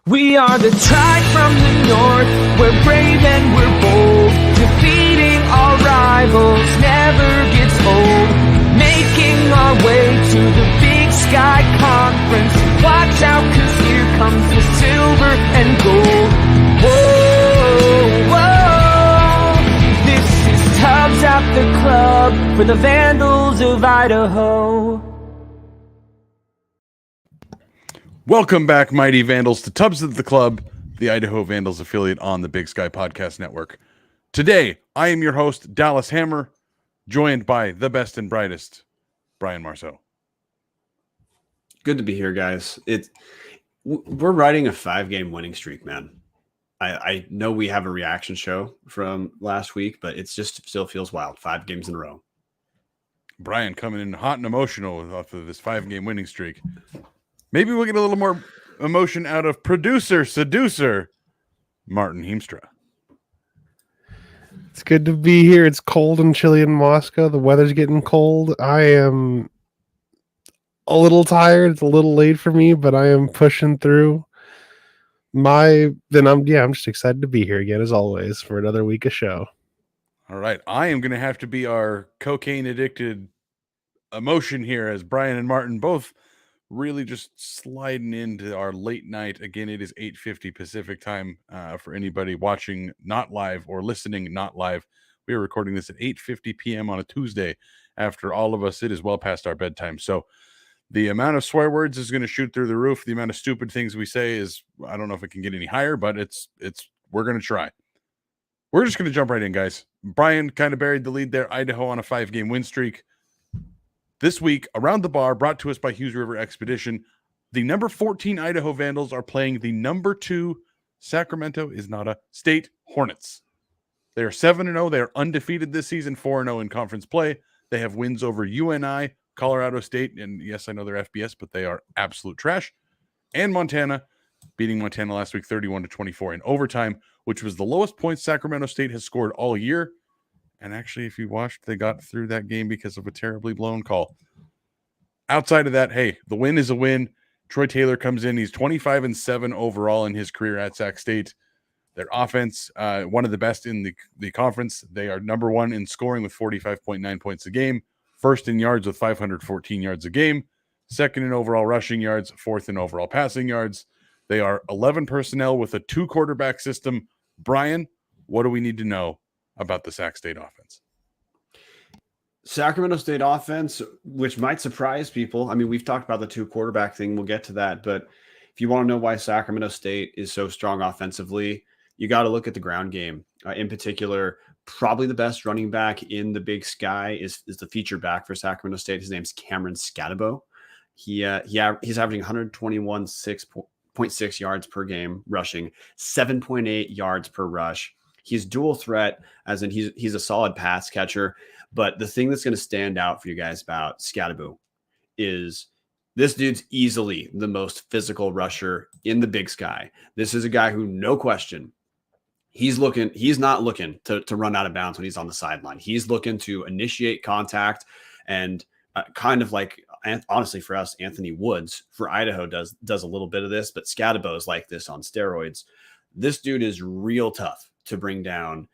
We are the tribe from the north, we're brave and we're bold. Defeating our rivals never gets old. Making our way to the Big Sky Conference. Watch out, 'cause here comes the silver and gold. Whoa, whoa. This is Tubbs at the Club for the Vandals of Idaho. Welcome back, Mighty Vandals, to Tubbs at the Club, the Idaho Vandals affiliate on the Big Sky Podcast Network. Today, I am your host, Dallas Hammer, joined by the best and brightest, Brian Marceau. Good to be here, guys. We're riding a 5-game winning streak, man. I know we have a reaction show from last week, but it's just still feels wild. 5 games in a row. Brian coming in hot and emotional off of this 5-game winning streak. Maybe we'll get a little more emotion out of seducer, Martin Heemstra. It's good to be here. It's cold and chilly in Moscow. The weather's getting cold. I am a little tired. It's a little late for me, but I am pushing through. I'm just excited to be here again, as always, for another week of show. All right. I am going to have to be our cocaine-addicted emotion here, as Brian and Martin both really just sliding into our late night. Again, it is 8:50 Pacific time for anybody watching not live or listening not live. We are recording this at 8:50 p.m. on a Tuesday. After all of us, it is well past our bedtime. So the amount of swear words is going to shoot through the roof. The amount of stupid things we say is, I don't know if it can get any higher, but we're going to try. We're just going to jump right in, guys. Brian kind of buried the lead there. Idaho on a 5-game win streak. This week, Around the Bar, brought to us by Hughes River Expedition, the number 14 Idaho Vandals are playing the number 2 Sacramento State Hornets. They are 7-0. They are undefeated this season, 4-0 in conference play. They have wins over UNI, Colorado State, and yes, I know they're FBS, but they are absolute trash. And Montana, beating Montana last week 31-24 in overtime, which was the lowest points Sacramento State has scored all year. And actually, if you watched, they got through that game because of a terribly blown call. Outside of that, hey, the win is a win. Troy Taylor comes in. He's 25-7 overall in his career at Sac State. Their offense, one of the best in the conference. They are number 1 in scoring with 45.9 points a game. First in yards with 514 yards a game. Second in overall rushing yards. Fourth in overall passing yards. They are 11 personnel with a 2-quarterback system. Brian, what do we need to know about the Sac State offense? Sacramento State offense, which might surprise people. I mean, we've talked about the 2-quarterback thing. We'll get to that. But if you want to know why Sacramento State is so strong offensively, you got to look at the ground game. In particular, probably the best running back in the Big Sky is the feature back for Sacramento State. His name's Cameron Scatabo. He's averaging 121.6 yards per game rushing, 7.8 yards per rush. He's dual threat, as in he's a solid pass catcher. But the thing that's going to stand out for you guys about Scatabo is this dude's easily the most physical rusher in the Big Sky. This is a guy who, no question, he's not looking to run out of bounds when he's on the sideline. He's looking to initiate contact, and kind of like, honestly, for us, Anthony Woods for Idaho does a little bit of this, but Scatabo is like this on steroids. This dude is real tough to bring down.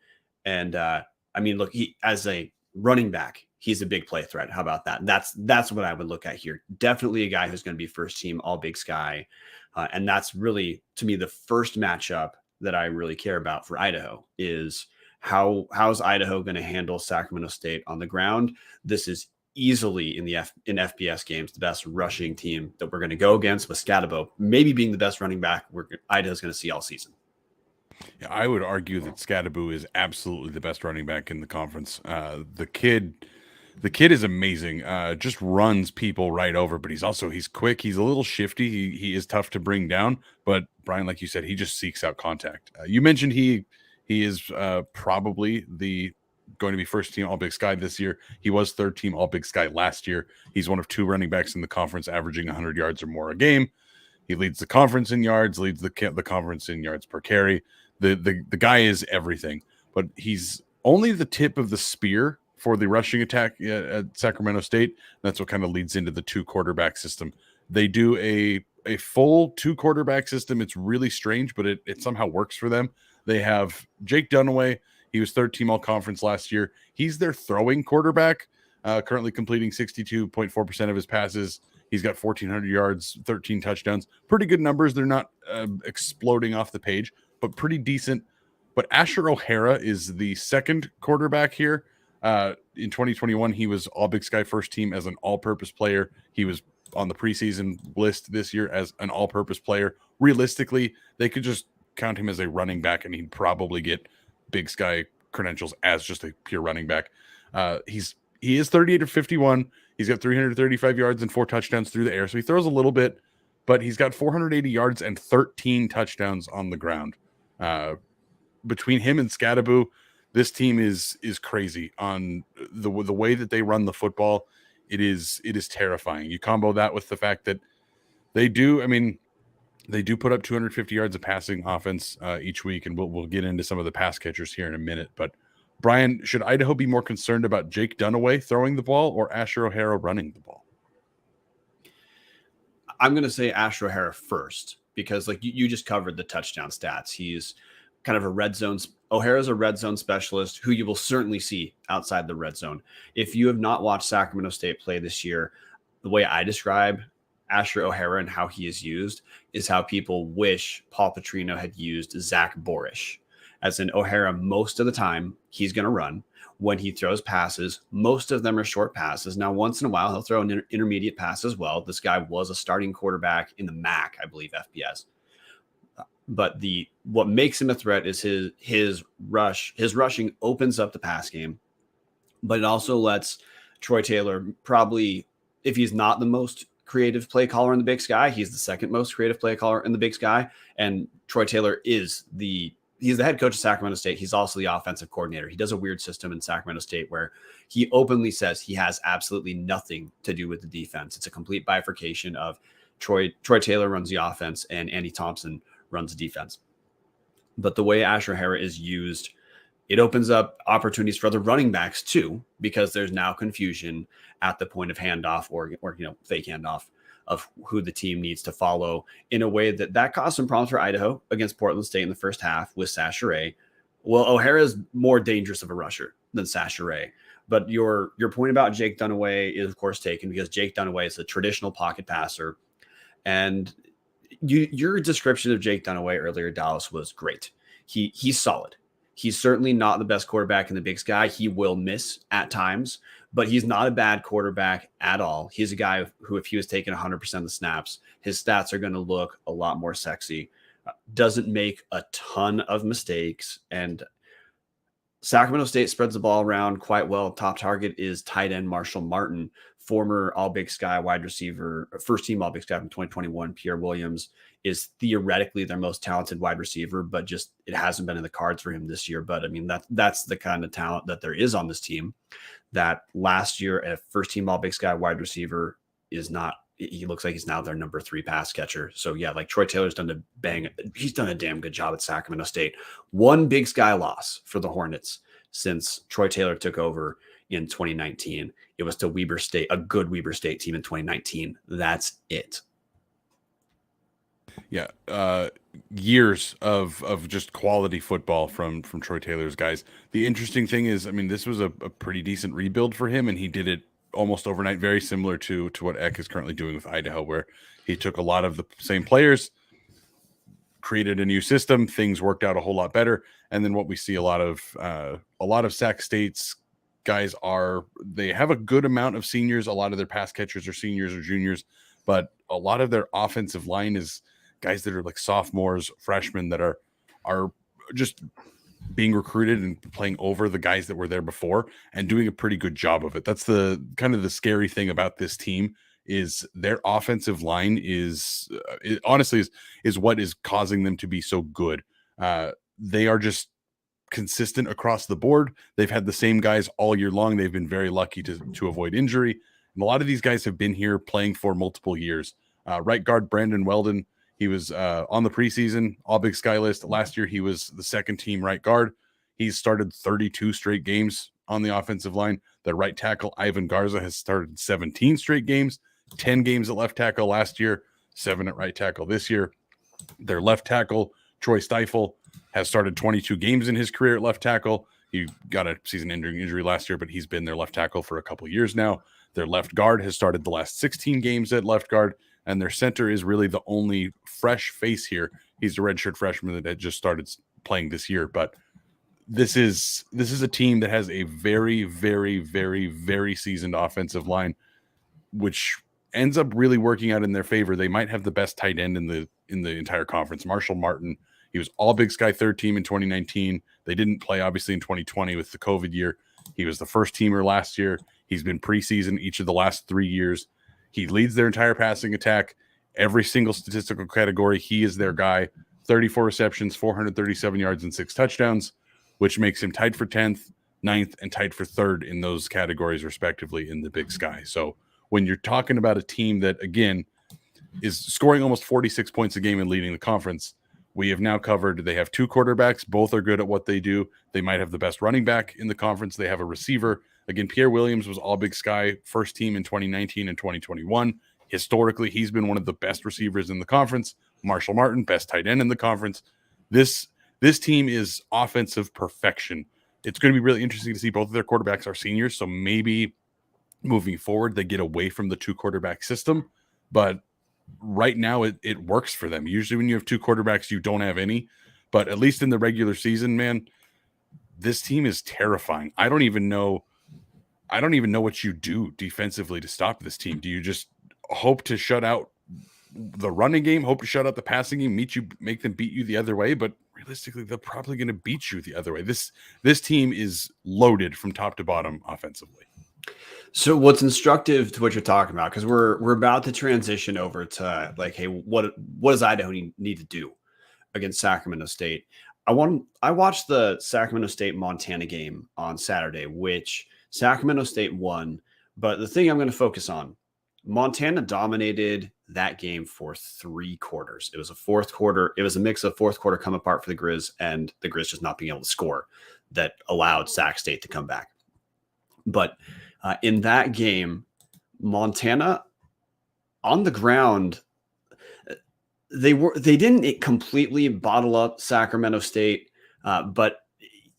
And I mean, look, he, as a running back, he's a big play threat. How about that? That's what I would look at here. Definitely a guy who's going to be first team all Big Sky. And that's really, to me, the first matchup that I really care about for Idaho is how's Idaho going to handle Sacramento State on the ground. This is easily in FBS games the best rushing team that we're going to go against, with Scatabo maybe being the best running back Idaho's going to see all season. Yeah, I would argue that Scatabo is absolutely the best running back in the conference. The kid is amazing. Just runs people right over, but he's quick. He's a little shifty. He is tough to bring down, but Brian, like you said, he just seeks out contact. You mentioned he is probably going to be first team all Big Sky this year. He was third team all Big Sky last year. He's one of 2 running backs in the conference averaging 100 yards or more a game. He leads the conference in yards, leads the conference in yards per carry. The guy is everything, but he's only the tip of the spear for the rushing attack at Sacramento State. That's what kind of leads into the 2-quarterback system. They do a a full 2-quarterback system. It's really strange, but it somehow works for them. They have Jake Dunaway. He was third team all conference last year. He's their throwing quarterback, currently completing 62.4% of his passes. He's got 1,400 yards, 13 touchdowns. Pretty good numbers. They're not exploding off the page, but pretty decent. But Asher O'Hara is the second quarterback here. In 2021, he was All Big Sky first team as an all-purpose player. He was on the preseason list this year as an all-purpose player. Realistically, they could just count him as a running back, and he'd probably get Big Sky credentials as just a pure running back. He is 38 of 51. He's got 335 yards and 4 touchdowns through the air, so he throws a little bit, but he's got 480 yards and 13 touchdowns on the ground. Between him and Scadaboo, this team is crazy on the way that they run the football. It is terrifying. You combo that with the fact that they do put up 250 yards of passing offense each week, and we'll get into some of the pass catchers here in a minute. But Brian, should Idaho be more concerned about Jake Dunaway throwing the ball or Asher O'Hara running the ball? I'm going to say Asher O'Hara first, because like you just covered the touchdown stats. He's kind of a red zone. O'Hara's a red zone specialist who you will certainly see outside the red zone. If you have not watched Sacramento State play this year, the way I describe Asher O'Hara and how he is used is how people wish Paul Petrino had used Zach Borisch. As in O'Hara, most of the time he's going to run. When he throws passes, most of them are short passes. Now, once in a while, he'll throw an intermediate pass as well. This guy was a starting quarterback in the MAC, I believe, FBS. But what makes him a threat is his rush. His rushing opens up the pass game, but it also lets Troy Taylor, probably, if he's not the most creative play caller in the Big Sky, he's the second most creative play caller in the Big Sky. And Troy Taylor he's the head coach of Sacramento State. He's also the offensive coordinator. He does a weird system in Sacramento State where he openly says he has absolutely nothing to do with the defense. It's a complete bifurcation of Troy Taylor runs the offense and Andy Thompson runs the defense. But the way Asher O'Hara is used, it opens up opportunities for other running backs too, because there's now confusion at the point of handoff or fake handoff of who the team needs to follow, in a way that caused some problems for Idaho against Portland State in the first half with Sachere. Well, O'Hara is more dangerous of a rusher than Sachere. But your point about Jake Dunaway is, of course, taken, because Jake Dunaway is a traditional pocket passer. And your description of Jake Dunaway earlier, Dallas, was great. He's solid. He's certainly not the best quarterback in the Big Sky. He will miss at times, but he's not a bad quarterback at all. He's a guy who, if he was taking 100% of the snaps, his stats are going to look a lot more sexy. Doesn't make a ton of mistakes. And Sacramento State spreads the ball around quite well. Top target is tight end Marshall Martin, former All Big Sky wide receiver, first team All Big Sky from 2021. Pierre Williams is theoretically their most talented wide receiver, but just it hasn't been in the cards for him this year. But I mean, that's the kind of talent that there is on this team. That last year, a first team All Big Sky wide receiver is not. He looks like he's now their number 3 pass catcher. So yeah, like Troy Taylor's he's done a damn good job at Sacramento State. One Big Sky loss for the Hornets since Troy Taylor took over in 2019. It was to Weber State, a good Weber State team in 2019. That's it. Yeah. Years of just quality football from Troy Taylor's guys. The interesting thing is, I mean, this was a pretty decent rebuild for him, and he did it almost overnight, very similar to what Eck is currently doing with Idaho, where he took a lot of the same players, created a new system, things worked out a whole lot better. And then what we see a lot of Sac State's guys they have a good amount of seniors. A lot of their pass catchers are seniors or juniors, but a lot of their offensive line is guys that are like sophomores, freshmen that are just being recruited and playing over the guys that were there before and doing a pretty good job of it. That's the kind of the scary thing about this team, is their offensive line is what is causing them to be so good. They are just consistent across the board. They've had the same guys all year long. They've been very lucky to avoid injury. And a lot of these guys have been here playing for multiple years. Right guard Brandon Weldon, he was on the preseason All Big Sky list. Last year, he was the second team right guard. He's started 32 straight games on the offensive line. The right tackle, Ivan Garza, has started 17 straight games, 10 games at left tackle last year. 7 at right tackle this year. Their left tackle, Troy Steifel, has started 22 games in his career at left tackle. He got a season injury last year, but he's been their left tackle for a couple of years now. Their left guard has started the last 16 games at left guard, and their center is really the only fresh face here. He's a redshirt freshman that had just started playing this year, but this is a team that has a very, very, very, very seasoned offensive line, which ends up really working out in their favor. They might have the best tight end in the entire conference. Martson, he was all Big Sky third team in 2019. They didn't play obviously in 2020 with the COVID year. He was the first teamer last year. He's been preseason each of the last 3 years. He leads their entire passing attack. Every single statistical category, he is their guy. 34 receptions, 437 yards, and 6 touchdowns, which makes him tied for 10th, 9th, and tied for 3rd in those categories, respectively, in the Big Sky. So when you're talking about a team that, again, is scoring almost 46 points a game and leading the conference, we have now covered they have 2 quarterbacks. Both are good at what they do. They might have the best running back in the conference. They have a receiver. Again, Pierre Williams was all Big Sky first team in 2019 and 2021. Historically, he's been one of the best receivers in the conference. Marshall Martin, best tight end in the conference. This team is offensive perfection. It's going to be really interesting to see. Both of their quarterbacks are seniors, so maybe moving forward they get away from the 2 quarterback system. But right now it works for them. Usually when you have 2 quarterbacks, you don't have any. But at least in the regular season, man, this team is terrifying. I don't even know what you do defensively to stop this team. Do you just hope to shut out the running game, hope to shut out the passing game, make them beat you the other way? But realistically, they're probably going to beat you the other way. This team is loaded from top to bottom offensively. So what's instructive to what you're talking about, because we're about to transition over to like, hey, what does Idaho need to do against Sacramento State? I watched the Sacramento State Montana game on Saturday, which Sacramento State won. But the thing I'm going to focus on, Montana dominated that game for 3 quarters. It was a fourth quarter. It was a mix of fourth quarter come apart for the Grizz and the Grizz just not being able to score that allowed Sac State to come back. But in that game, Montana on the ground, they didn't completely bottle up Sacramento State, but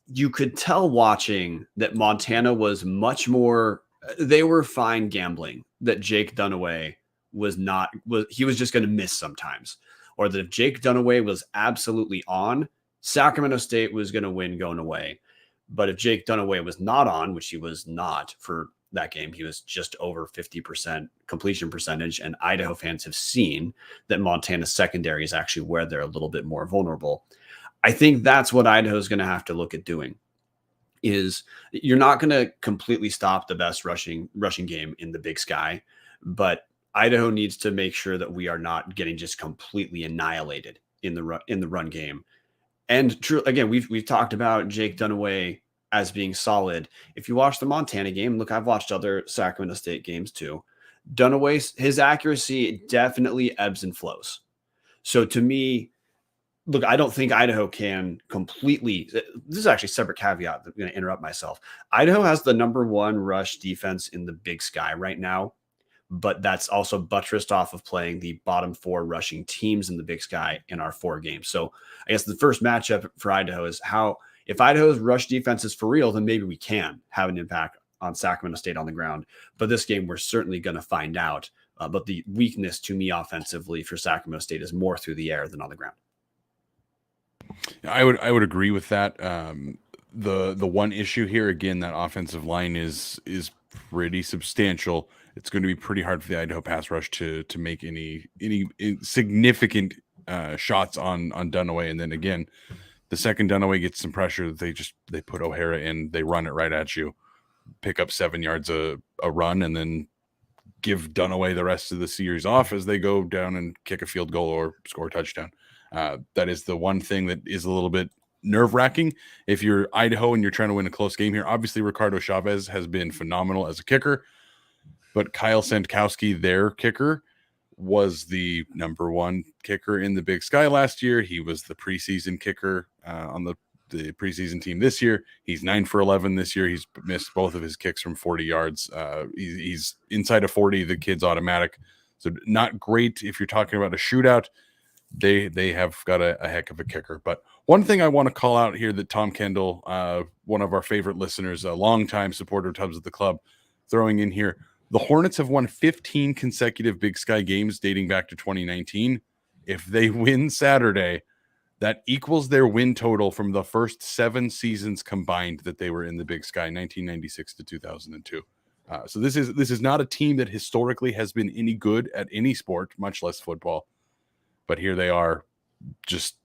you could tell watching that Montana was much more. They were fine gambling that Jake Dunaway was just going to miss sometimes, or that if Jake Dunaway was absolutely on, Sacramento State was going to win going away. But if Jake Dunaway was not on, which he was not for that game, he was just over 50% completion percentage. And Idaho fans have seen that Montana's secondary is actually where they're a little bit more vulnerable. I think that's what Idaho is going to have to look at doing. Is you're not going to completely stop the best rushing game in the Big Sky, but Idaho needs to make sure that we are not getting just completely annihilated in the run game. And true, again, we've talked about Jake Dunaway as being solid. If you watch the Montana game, look, I've watched other Sacramento State games too. Dunaway, his accuracy definitely ebbs and flows. So to me, look, I don't think Idaho can completely. This is actually a separate caveat. I'm going to interrupt myself. Idaho has the #1 rush defense in the Big Sky right now, but that's also buttressed off of playing the bottom 4 rushing teams in the Big Sky in our 4 games. So I guess the first matchup for Idaho is if Idaho's rush defense is for real, then maybe we can have an impact on Sacramento State on the ground. But this game, we're certainly going to find out. But the weakness to me offensively for Sacramento State is more through the air than on the ground. I would agree with that. The one issue here, again, that offensive line is pretty substantial. It's going to be pretty hard for the Idaho pass rush to make any significant shots on Dunaway. And then again, the second Dunaway gets some pressure, they put O'Hara in, they run it right at you, pick up 7 yards a run, and then give Dunaway the rest of the series off as they go down and kick a field goal or score a touchdown. That is the one thing that is a little bit nerve-wracking if you're Idaho and you're trying to win a close game here. Obviously, Ricardo Chavez has been phenomenal as a kicker, but Kyle Sandkowski, their kicker, was the #1 kicker in the Big Sky last year. He was the preseason kicker on the preseason team this year. He's 9 for 11 this year. He's missed both of his kicks from 40 yards. He's inside of 40. The kid's automatic. So not great if you're talking about a shootout. They have got a heck of a kicker. But one thing I want to call out here that Tom Kendall, one of our favorite listeners, a longtime supporter of Tubs at the Club, throwing in here, the Hornets have won 15 consecutive Big Sky games dating back to 2019. If they win Saturday, that equals their win total from the first 7 seasons combined that they were in the Big Sky, 1996 to 2002. So this is not a team that historically has been any good at any sport, much less football. But here they are, just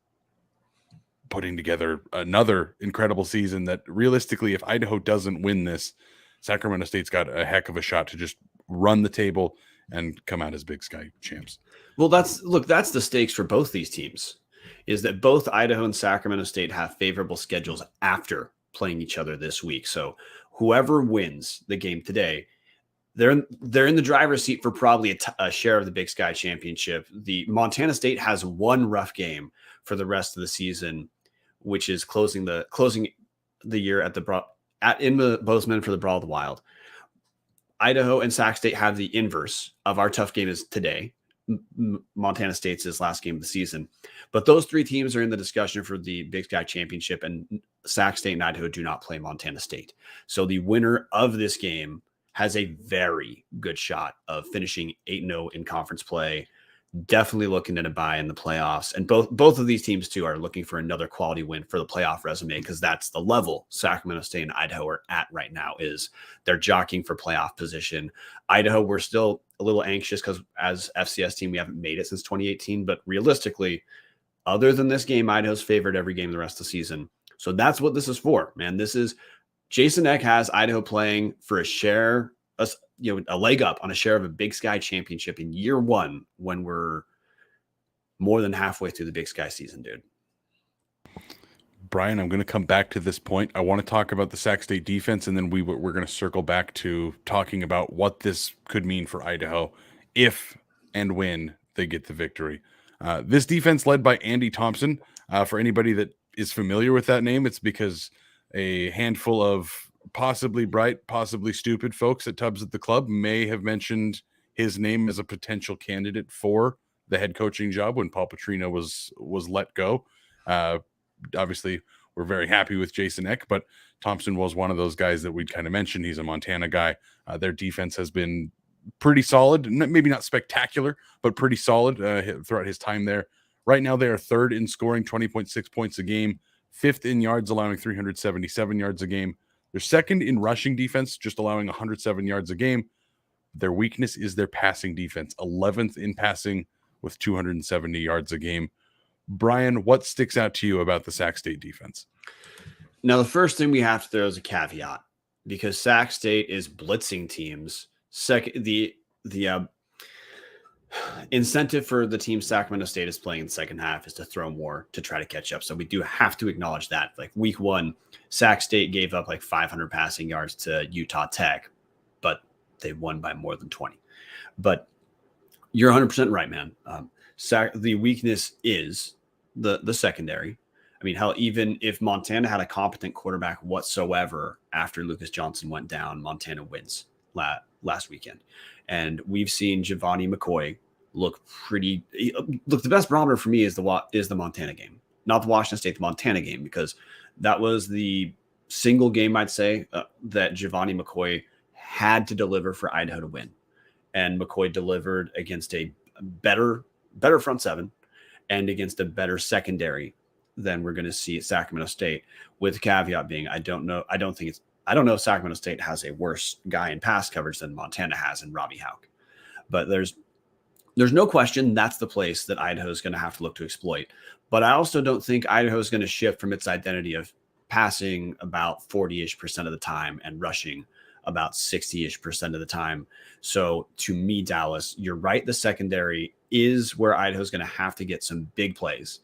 putting together another incredible season that realistically, if Idaho doesn't win this, Sacramento State's got a heck of a shot to just run the table and come out as Big Sky champs. Well, that's the stakes for both these teams, is that both Idaho and Sacramento State have favorable schedules after playing each other this week. So whoever wins the game today, they're in the driver's seat for probably a share of the Big Sky championship. The Montana State has one rough game for the rest of the season, which is closing the year in the Bozeman for the Brawl of the Wild. Idaho and Sac State have the inverse of our tough game is today. Montana State's his last game of the season. But those 3 teams are in the discussion for the Big Sky championship, and Sac State and Idaho do not play Montana State. So the winner of this game has a very good shot of finishing 8-0 in conference play, definitely looking at a bye in the playoffs. And both of these teams too are looking for another quality win for the playoff resume, because that's the level Sacramento State and Idaho are at right now, is they're jockeying for playoff position. Idaho, we're still a little anxious because as FCS team, we haven't made it since 2018, but realistically, other than this game, Idaho's favored every game the rest of the season. So that's what this is for, man. This is Jason Eck has Idaho playing for a share, a leg up on a share of a Big Sky championship in year 1 when we're more than halfway through the Big Sky season, dude. Brian, I'm going to come back to this point. I want to talk about the Sac State defense, and then we're going to circle back to talking about what this could mean for Idaho if and when they get the victory. This defense led by Andy Thompson. For anybody that is familiar with that name, it's because a handful of possibly bright, possibly stupid folks at Tubs at the Club may have mentioned his name as a potential candidate for the head coaching job when Paul Petrino was let go. Obviously, we're very happy with Jason Eck, but Thompson was one of those guys that we'd kind of mentioned. He's a Montana guy. Their defense has been pretty solid, maybe not spectacular, but pretty solid throughout his time there. Right now, they are 3rd in scoring, 20.6 points a game, 5th in yards, allowing 377 yards a game. They're 2nd in rushing defense, just allowing 107 yards a game. Their weakness is their passing defense, 11th in passing with 270 yards a game. Brian, what sticks out to you about the Sac State defense? Now, the first thing we have to throw is a caveat, because Sac State is blitzing teams. The incentive for the team Sacramento State is playing in the second half is to throw more to try to catch up. So we do have to acknowledge that. Like week 1, Sac State gave up like 500 passing yards to Utah Tech, but they won by more than 20. But you're 100% right, man. The weakness is the secondary. I mean, hell, even if Montana had a competent quarterback whatsoever after Lucas Johnson went down, Montana wins last weekend. And we've seen Giovanni McCoy look the best barometer for me is the Montana game, not the Washington State, the Montana game, because that was the single game I'd say that Giovanni McCoy had to deliver for Idaho to win. And McCoy delivered against a better front seven and against a better secondary than we're going to see at Sacramento State, with the caveat being, I don't know if Sacramento State has a worse guy in pass coverage than Montana has in Robbie Houck. But there's no question that's the place that Idaho is going to have to look to exploit. But I also don't think Idaho is going to shift from its identity of passing about 40-ish% of the time and rushing about 60-ish% of the time. So to me, Dallas, you're right. The secondary is where Idaho is going to have to get some big plays.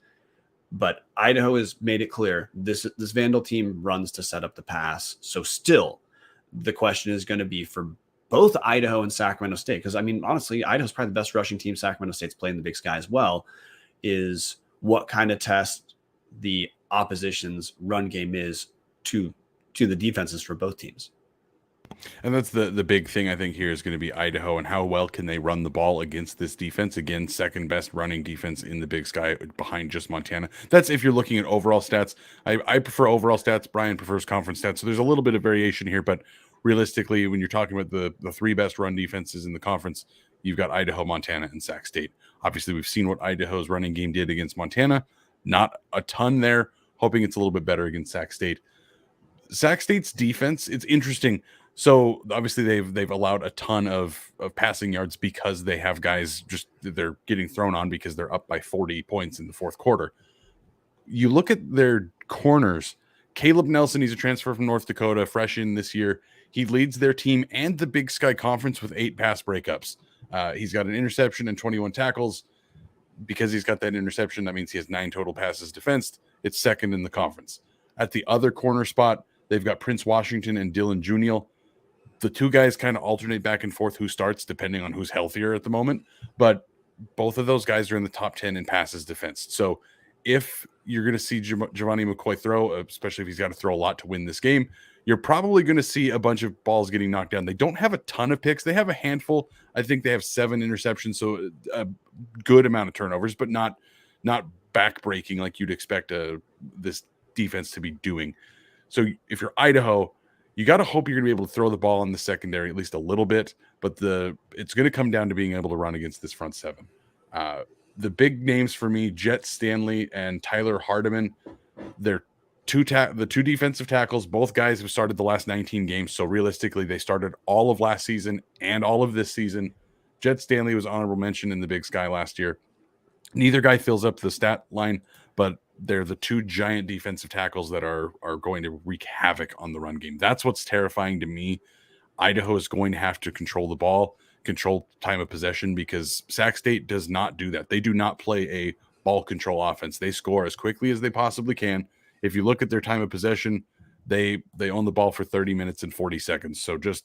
But Idaho has made it clear this Vandal team runs to set up the pass. So still, the question is going to be for both Idaho and Sacramento State, because I mean, honestly, Idaho's probably the best rushing team Sacramento State's played in the Big Sky as well, is what kind of test the opposition's run game is to the defenses for both teams. And that's the big thing I think here is going to be Idaho and how well can they run the ball against this defense. Again, second best running defense in the Big Sky behind just Montana. That's if you're looking at overall stats. I prefer overall stats. Brian prefers conference stats. So there's a little bit of variation here, but realistically, when you're talking about the three best run defenses in the conference, you've got Idaho, Montana, and Sac State. Obviously, we've seen what Idaho's running game did against Montana. Not a ton there. Hoping it's a little bit better against Sac State. Sac State's defense, it's interesting. So obviously they've allowed a ton of passing yards because they have guys just they're getting thrown on because they're up by 40 points in the fourth quarter. You look at their corners. Caleb Nelson, he's a transfer from North Dakota, fresh in this year. He leads their team and the Big Sky Conference with 8 pass breakups. He's got an interception and 21 tackles. Because he's got that interception, that means he has 9 total passes defensed. It's second in the conference. At the other corner spot, they've got Prince Washington and Dylan Juniel. The two guys kind of alternate back and forth who starts depending on who's healthier at the moment. But both of those guys are in the top 10 in passes defense. So if you're going to see Giovanni McCoy throw, especially if he's got to throw a lot to win this game, you're probably going to see a bunch of balls getting knocked down. They don't have a ton of picks. They have a handful. I think they have 7 interceptions, so a good amount of turnovers, but not backbreaking like you'd expect this defense to be doing. So if you're Idaho, you got to hope you're going to be able to throw the ball in the secondary at least a little bit, but it's going to come down to being able to run against this front 7. The big names for me, Jet Stanley and Tyler Hardiman, they're the two defensive tackles. Both guys have started the last 19 games, so realistically they started all of last season and all of this season. Jet Stanley was honorable mention in the Big Sky last year. Neither guy fills up the stat line, but they're the 2 giant defensive tackles that are going to wreak havoc on the run game. That's what's terrifying to me. Idaho is going to have to control the ball, control time of possession, because Sac State does not do that. They do not play a ball control offense. They score as quickly as they possibly can. If you look at their time of possession, they own the ball for 30 minutes and 40 seconds. So just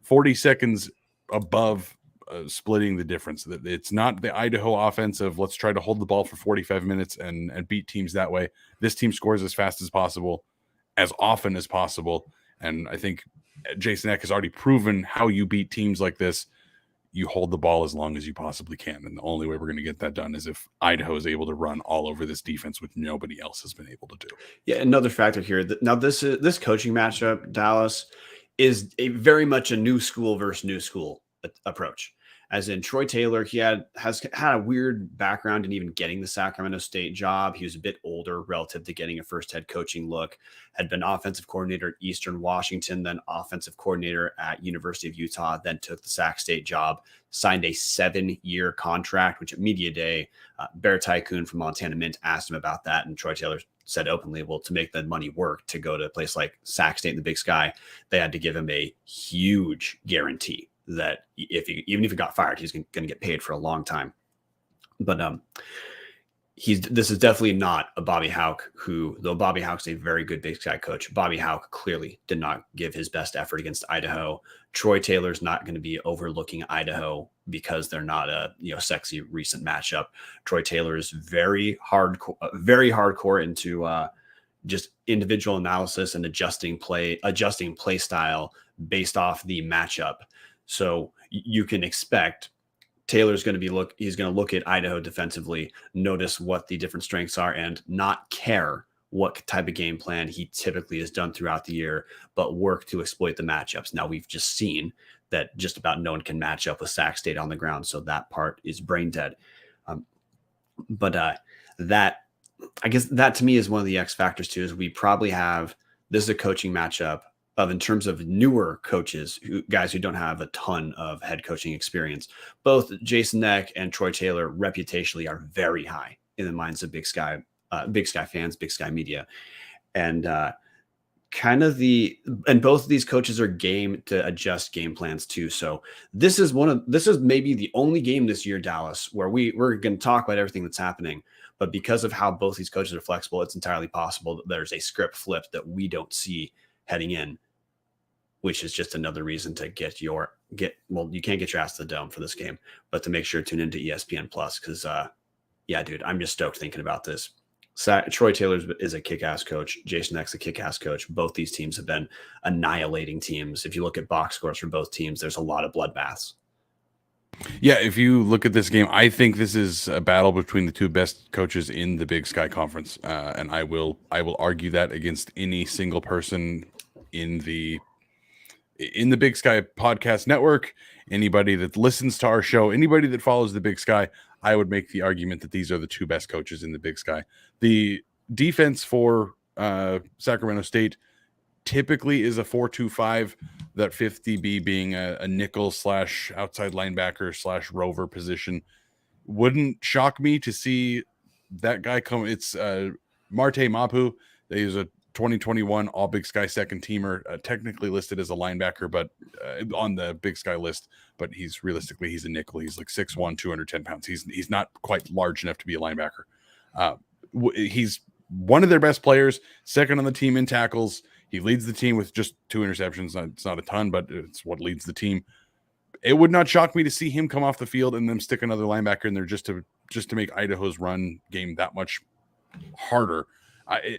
40 seconds above splitting the difference. It's not the Idaho offense of let's try to hold the ball for 45 minutes and beat teams that way. This team scores as fast as possible, as often as possible. And I think Jason Eck has already proven how you beat teams like this. You hold the ball as long as you possibly can. And the only way we're going to get that done is if Idaho is able to run all over this defense, which nobody else has been able to do. Yeah, another factor here. Now, this coaching matchup, Dallas, is very much a new school versus new school approach. As in Troy Taylor, he has had a weird background in even getting the Sacramento State job. He was a bit older relative to getting a first head coaching look, had been offensive coordinator at Eastern Washington, then offensive coordinator at University of Utah, then took the Sac State job, signed a 7-year contract, which at Media Day, Bear Tycoon from Montana Mint asked him about that. And Troy Taylor said openly, well, to make the money work, to go to a place like Sac State in the Big Sky, they had to give him a huge guarantee that even if he got fired, he's going to get paid for a long time. But this is definitely not a Bobby Hauck, who, though Bobby Hauck's a very good Big Sky coach, Bobby Hauck clearly did not give his best effort against Idaho. Troy Taylor's not going to be overlooking Idaho because they're not a sexy recent matchup. Troy Taylor is very hardcore into just individual analysis and adjusting play style based off the matchup. So you can expect Taylor's going to he's going to look at Idaho defensively, notice what the different strengths are, and not care what type of game plan he typically has done throughout the year, but work to exploit the matchups. Now, we've just seen that just about no one can match up with Sac State on the ground, so that part is brain dead. That, I guess that to me is one of the X factors too, is we probably have, this is a coaching matchup of, in terms of newer coaches, guys who don't have a ton of head coaching experience. Both Jason Eck and Troy Taylor reputationally are very high in the minds of Big Sky fans, Big Sky media. And and both of these coaches are game to adjust game plans too. So this is maybe the only game this year, Dallas, where we're going to talk about everything that's happening. But because of how both these coaches are flexible, it's entirely possible that there's a script flip that we don't see heading in, which is just another reason to you can't get your ass to the dome for this game, but to make sure to tune into ESPN Plus. Cause dude, I'm just stoked thinking about this. Troy Taylor is a kick-ass coach. Jason Eck's a kick-ass coach. Both these teams have been annihilating teams. If you look at box scores for both teams, there's a lot of bloodbaths. Yeah, if you look at this game, I think this is a battle between the two best coaches in the Big Sky Conference, and I will argue that against any single person in the Big Sky Podcast Network. Anybody that listens to our show, anybody that follows the Big Sky, I would make the argument that these are the two best coaches in the Big Sky. The defense for Sacramento State typically is a 4-2-5, that 50B being a nickel / outside linebacker / rover position. Wouldn't shock me to see that guy come. It's Marte Mapu. He's a 2021 All Big Sky second teamer, technically listed as a linebacker, but on the Big Sky list, but he's a nickel. He's like 6'1", 210 pounds. He's not quite large enough to be a linebacker. He's one of their best players, second on the team in tackles. He leads the team with just 2 interceptions. It's not a ton, but it's what leads the team. It would not shock me to see him come off the field and then stick another linebacker in there just to make Idaho's run game that much harder.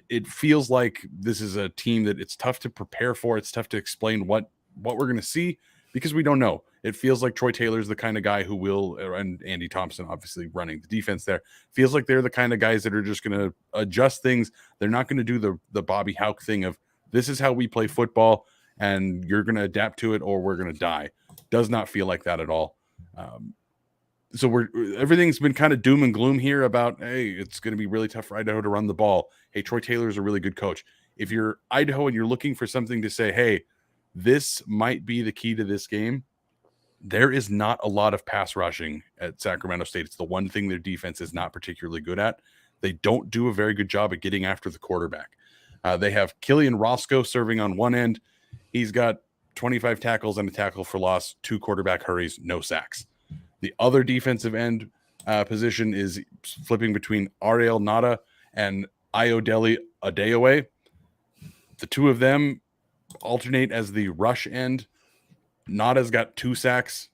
It feels like this is a team that it's tough to prepare for. It's tough to explain what we're going to see because we don't know. It feels like Troy Taylor's the kind of guy who will, and Andy Thompson obviously running the defense there, feels like they're the kind of guys that are just going to adjust things. They're not going to do the Bobby Houck thing of, this is how we play football, and you're going to adapt to it or we're going to die. Does not feel like that at all. So everything's been kind of doom and gloom here about, hey, it's going to be really tough for Idaho to run the ball. Hey, Troy Taylor is a really good coach. If you're Idaho and you're looking for something to say, hey, this might be the key to this game, there is not a lot of pass rushing at Sacramento State. It's the one thing their defense is not particularly good at. They don't do a very good job at getting after the quarterback. They have Killian Roscoe serving on one end. He's got 25 tackles and a tackle for loss, 2 quarterback hurries, no sacks. The other defensive end position is flipping between Ariel Nada and Ayodele Adeoye. The two of them alternate as the rush end. Nada's got 2 sacks.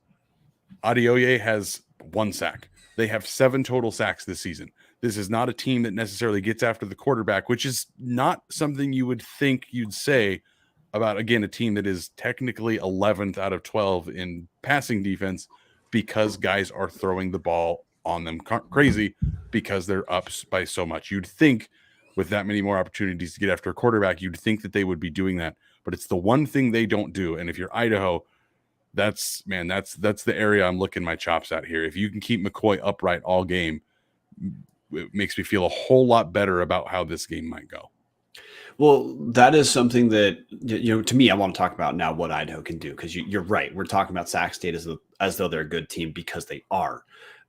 Adeoye has 1 sack. They have 7 total sacks this season. This is not a team that necessarily gets after the quarterback, which is not something you would think you'd say about, again, a team that is technically 11th out of 12 in passing defense because guys are throwing the ball on them crazy because they're up by so much. You'd think with that many more opportunities to get after a quarterback, you'd think that they would be doing that, but it's the one thing they don't do. And if you're Idaho, that's the area I'm looking my chops at here. If you can keep McCoy upright all game, it makes me feel a whole lot better about how this game might go. Well, that is something that, to me, I want to talk about now what Idaho can do, because you're right. We're talking about Sac State as though they're a good team because they are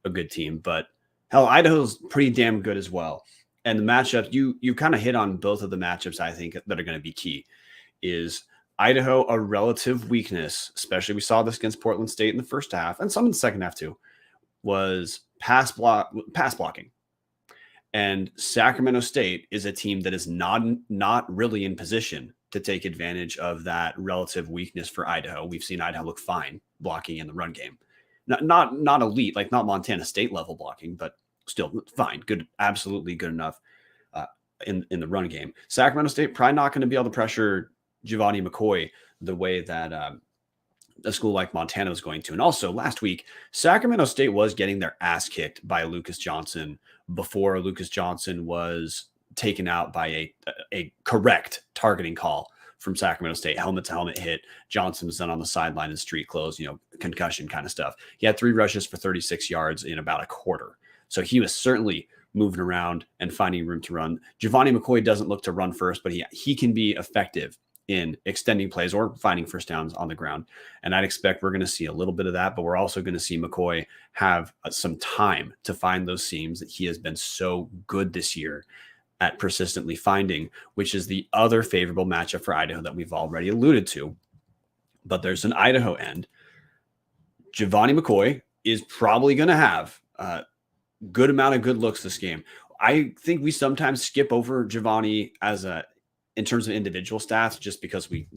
a good team. But hell, Idaho's pretty damn good as well. And the matchup, you kind of hit on both of the matchups I think that are going to be key. Is Idaho a relative weakness, especially we saw this against Portland State in the first half and some in the second half too, was pass blocking. And Sacramento State is a team that is not really in position to take advantage of that relative weakness for Idaho. We've seen Idaho look fine blocking in the run game. Not elite, like not Montana State level blocking, but still fine, good, absolutely good enough in the run game. Sacramento State probably not going to be able to pressure Giovanni McCoy the way that a school like Montana was going to. And also last week, Sacramento State was getting their ass kicked by Lucas Johnson before Lucas Johnson was taken out by a correct targeting call from Sacramento State. Helmet to helmet hit. Johnson was then on the sideline in street clothes, concussion kind of stuff. He had 3 rushes for 36 yards in about a quarter. So he was certainly moving around and finding room to run. Giovanni McCoy doesn't look to run first, but he can be effective in extending plays or finding first downs on the ground. And I'd expect we're going to see a little bit of that, but we're also going to see McCoy have some time to find those seams that he has been so good this year at persistently finding, which is the other favorable matchup for Idaho that we've already alluded to. But there's an Idaho end. Giovanni McCoy is probably going to have a good amount of good looks this game. I think we sometimes skip over Giovanni in terms of individual stats, just because we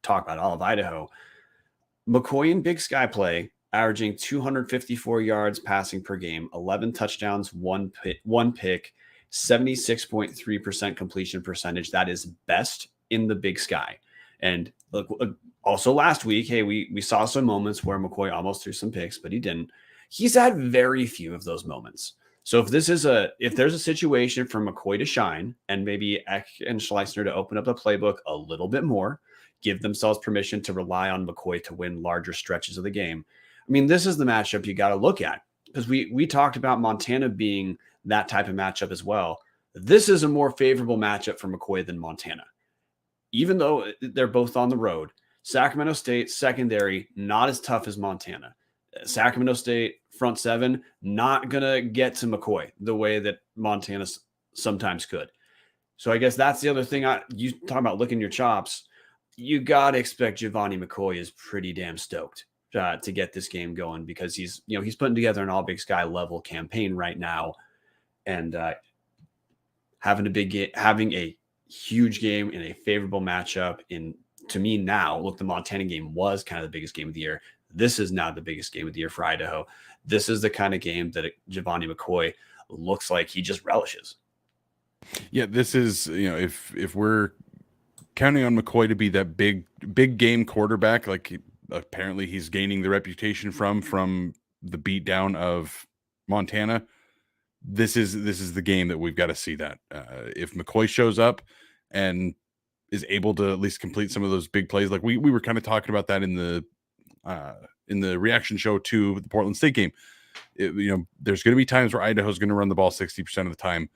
talk about all of Idaho. McCoy in Big Sky play, averaging 254 yards passing per game, 11 touchdowns, one pick, 76.3% completion percentage. That is best in the Big Sky. And look, also last week, hey, we saw some moments where McCoy almost threw some picks, but he didn't. He's had very few of those moments. So if there's a situation for McCoy to shine and maybe Eck and Schleissner to open up the playbook a little bit more, give themselves permission to rely on McCoy to win larger stretches of the game. I mean, this is the matchup you got to look at, because we talked about Montana being that type of matchup as well. This is a more favorable matchup for McCoy than Montana. Even though they're both on the road, Sacramento State secondary, not as tough as Montana. Sacramento State front seven, not going to get to McCoy the way that Montana sometimes could. So I guess that's the other thing. You talk about licking your chops. You got to expect Giovanni McCoy is pretty damn stoked to get this game going, because he's putting together an all Big Sky level campaign right now, and having a huge game in a favorable matchup. To me now, look, the Montana game was kind of the biggest game of the year. This is now the biggest game of the year for Idaho. This is the kind of game that Giovanni McCoy looks like he just relishes. Yeah, this is, if we're counting on McCoy to be that big game quarterback, like apparently he's gaining the reputation from the beatdown of Montana, this is the game that we've got to see that. If McCoy shows up and is able to at least complete some of those big plays, like we were kind of talking about that in the reaction show to the Portland State game. There's going to be times where Idaho's going to run the ball 60% of the time.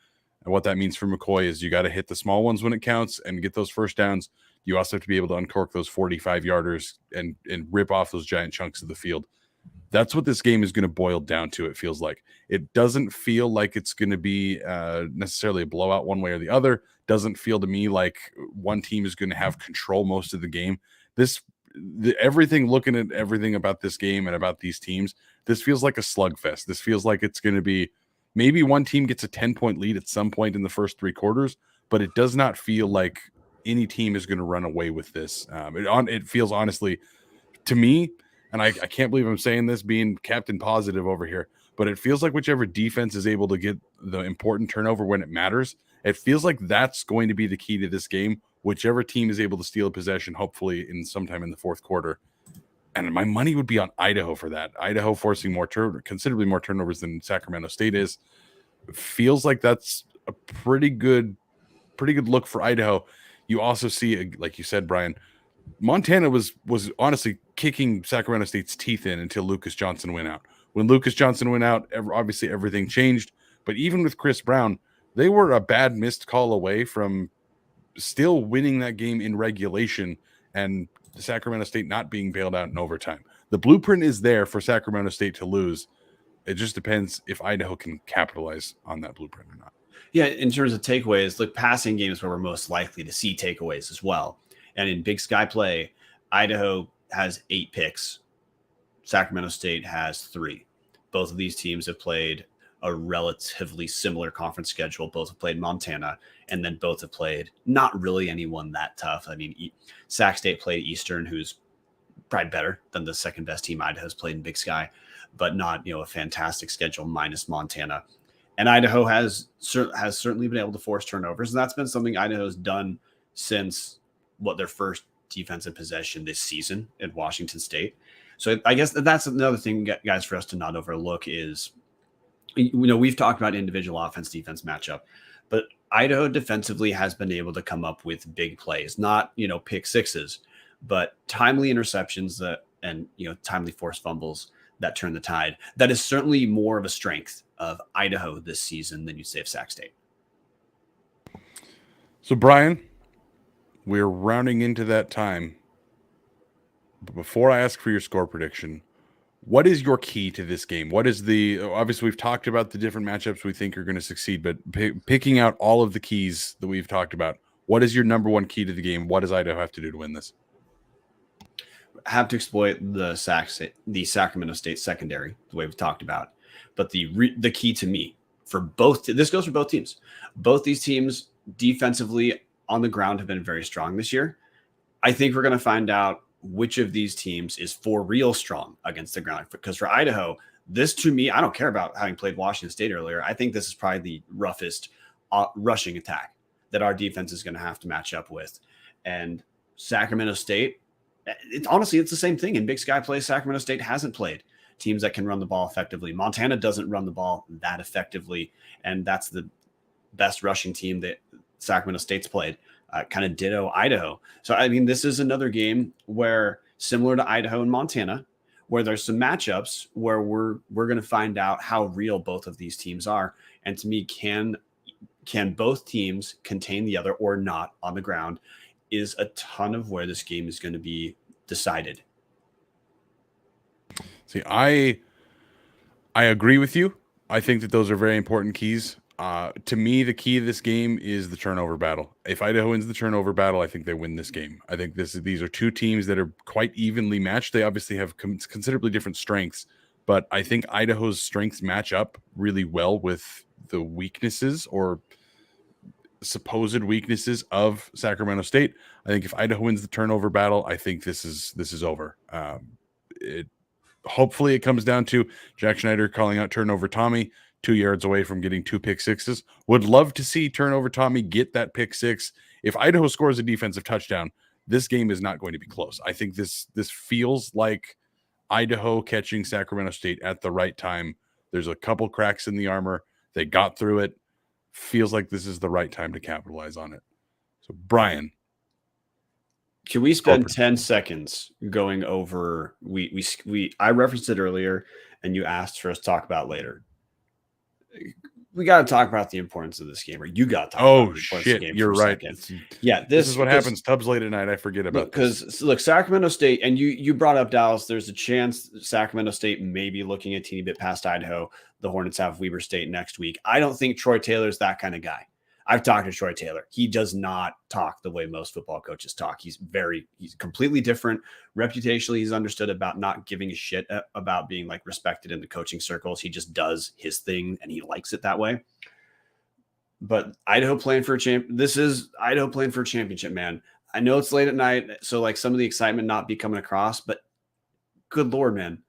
And what that means for McCoy is you got to hit the small ones when it counts and get those first downs. You also have to be able to uncork those 45-yarders and rip off those giant chunks of the field. That's what this game is going to boil down to, it feels like. It doesn't feel like it's going to be necessarily a blowout one way or the other. Doesn't feel to me like one team is going to have control most of the game. Looking at everything about this game and about these teams, this feels like a slugfest. This feels like it's going to be maybe one team gets a 10-point lead at some point in the first three quarters, but it does not feel like any team is going to run away with this. It feels, honestly, to me, and I can't believe I'm saying this being Captain Positive over here, but it feels like whichever defense is able to get the important turnover when it matters, it feels like that's going to be the key to this game. Whichever team is able to steal a possession, hopefully in sometime in the fourth quarter. And my money would be on Idaho for that. Idaho forcing considerably more turnovers than Sacramento State is. Feels like that's a pretty good look for Idaho. You also see, like you said, Brian, Montana was honestly kicking Sacramento State's teeth in until Lucas Johnson went out. When Lucas Johnson went out, obviously everything changed. But even with Chris Brown, they were a bad missed call away from still winning that game in regulation and Sacramento State not being bailed out in overtime. The blueprint is there for Sacramento State to lose. It just depends if Idaho can capitalize on that blueprint or not. Yeah, in terms of takeaways, look, passing games where we're most likely to see takeaways as well. And in Big Sky play, Idaho has 8 picks. Sacramento State has 3. Both of these teams have played a relatively similar conference schedule. Both have played Montana, and then both have played not really anyone that tough. I mean, Sac State played Eastern, who's probably better than the second best team Idaho's played in Big Sky, but not, a fantastic schedule minus Montana. And Idaho has certainly been able to force turnovers, and that's been something Idaho's done since their first defensive possession this season at Washington State. So I guess that's another thing, guys, for us to not overlook is, we've talked about individual offense-defense matchup, but Idaho defensively has been able to come up with big plays, not, pick sixes, but timely interceptions and timely forced fumbles that turn the tide. That is certainly more of a strength of Idaho this season than you'd say of Sac State. So, Brian, we're rounding into that time. But before I ask for your score prediction, what is your key to this game? What is obviously we've talked about the different matchups we think are going to succeed, but picking out all of the keys that we've talked about, what is your number one key to the game? What does Idaho have to do to win this? Have to exploit the Sacramento State secondary, the way we've talked about. But the key to me for this goes for both teams. Both these teams defensively on the ground have been very strong this year. I think we're going to find out which of these teams is for real strong against the ground. Because for Idaho, this to me, I don't care about having played Washington State earlier. I think this is probably the roughest rushing attack that our defense is going to have to match up with. And Sacramento State, honestly, it's the same thing. In Big Sky play, Sacramento State hasn't played teams that can run the ball effectively. Montana doesn't run the ball that effectively, and that's the best rushing team that Sacramento State's played. Kind of ditto Idaho. So, I mean, this is another game where, similar to Idaho and Montana, where there's some matchups where we're going to find out how real both of these teams are. And to me, can both teams contain the other or not on the ground is a ton of where this game is going to be decided. See, I agree with you. I think that those are very important keys. To me, the key of this game is the turnover battle. If Idaho wins the turnover battle, I think they win this game. I think these are two teams that are quite evenly matched. They obviously have considerably different strengths, but I think Idaho's strengths match up really well with the weaknesses or supposed weaknesses of Sacramento State. I think if Idaho wins the turnover battle, I think this is over. Hopefully it comes down to Jack Schneider calling out turnover Tommy 2 yards away from getting 2 pick sixes. Would love to see turnover Tommy get that pick six. If Idaho scores a defensive touchdown, this game is not going to be close. I think this feels like Idaho catching Sacramento State at the right time. There's a couple cracks in the armor. They got through it. Feels like this is the right time to capitalize on it. So, Brian. Can we spend 10 seconds going over I referenced it earlier and you asked for us to talk about later. We got to talk about the importance of this game, or you got to talk about the importance of the game. You're right. Yeah, this is what happens. Tubbs late at night. I forget about this. Because look, Sacramento State, and you brought up Dallas. There's a chance Sacramento State may be looking a teeny bit past Idaho. The Hornets have Weber State next week. I don't think Troy Taylor's that kind of guy. I've talked to Troy Taylor. He does not talk the way most football coaches talk. He's completely different. Reputationally, he's understood about not giving a shit about being like respected in the coaching circles. He just does his thing and he likes it that way. But Idaho playing for a this is Idaho playing for a championship, man. I know it's late at night, so like some of the excitement not be coming across, but good Lord, man.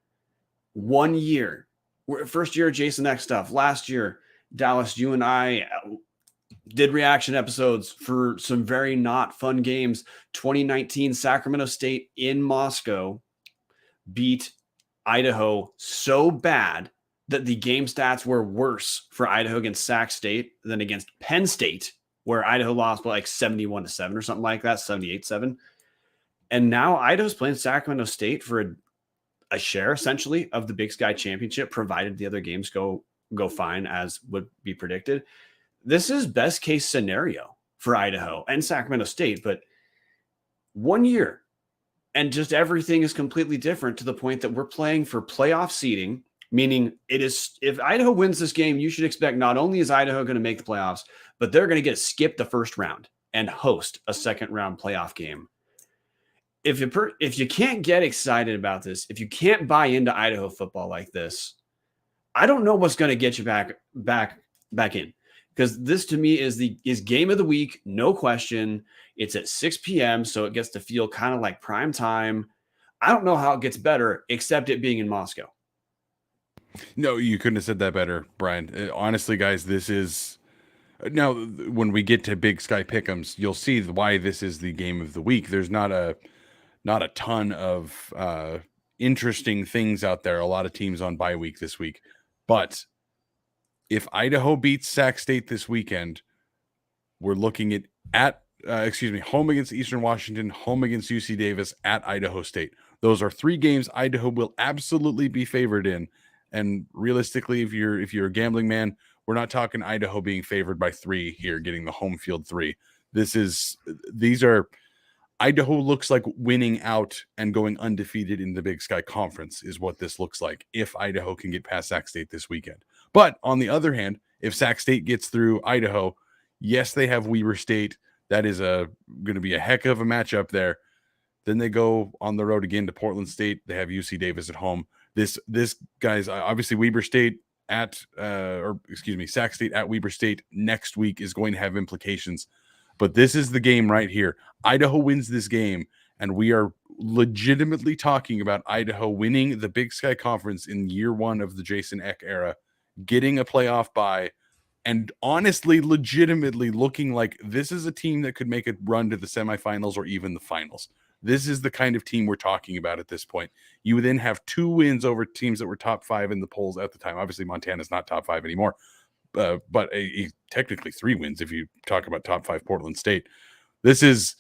1 year, first year of Jason X stuff. Last year, Dallas, you and I did reaction episodes for some very not fun games. 2019 Sacramento State in Moscow beat Idaho so bad that the game stats were worse for Idaho against Sac State than against Penn State, where Idaho lost by like 71-7 or something like that, 78-7. And now Idaho's playing Sacramento State for a share essentially of the Big Sky Championship, provided the other games go fine as would be predicted. This is best case scenario for Idaho and Sacramento State, but 1 year and just everything is completely different to the point that we're playing for playoff seeding, meaning if Idaho wins this game, you should expect not only is Idaho going to make the playoffs, but they're going to get skipped the first round and host a second round playoff game. If you can't get excited about this, if you can't buy into Idaho football like this, I don't know what's going to get you back in. Because this to me is game of the week, no question. It's at 6 p.m., so it gets to feel kind of like prime time. I don't know how it gets better, except it being in Moscow. No, you couldn't have said that better, Brian. Honestly, guys, this is now when we get to Big Sky Pick'ems, you'll see why this is the game of the week. There's not a ton of interesting things out there. A lot of teams on bye week this week, but if Idaho beats Sac State this weekend, we're looking at home against Eastern Washington, home against UC Davis, at Idaho State. Those are 3 games Idaho will absolutely be favored in. And realistically, if you're a gambling man, we're not talking Idaho being favored by 3 here, getting the home field 3. Idaho looks like winning out and going undefeated in the Big Sky Conference is what this looks like if Idaho can get past Sac State this weekend. But on the other hand, if Sac State gets through Idaho, yes, they have Weber State. That is going to be a heck of a matchup there. Then they go on the road again to Portland State. They have UC Davis at home. This guys, obviously Weber State Sac State at Weber State next week is going to have implications. But this is the game right here. Idaho wins this game, and we are legitimately talking about Idaho winning the Big Sky Conference in year 1 of the Jason Eck era, getting a playoff bye, and honestly, legitimately looking like this is a team that could make a run to the semifinals or even the finals. This is the kind of team we're talking about at this point. You would then have 2 wins over teams that were top 5 in the polls at the time. Obviously, Montana's not top 5 anymore, but technically 3 wins if you talk about top 5 Portland State. This is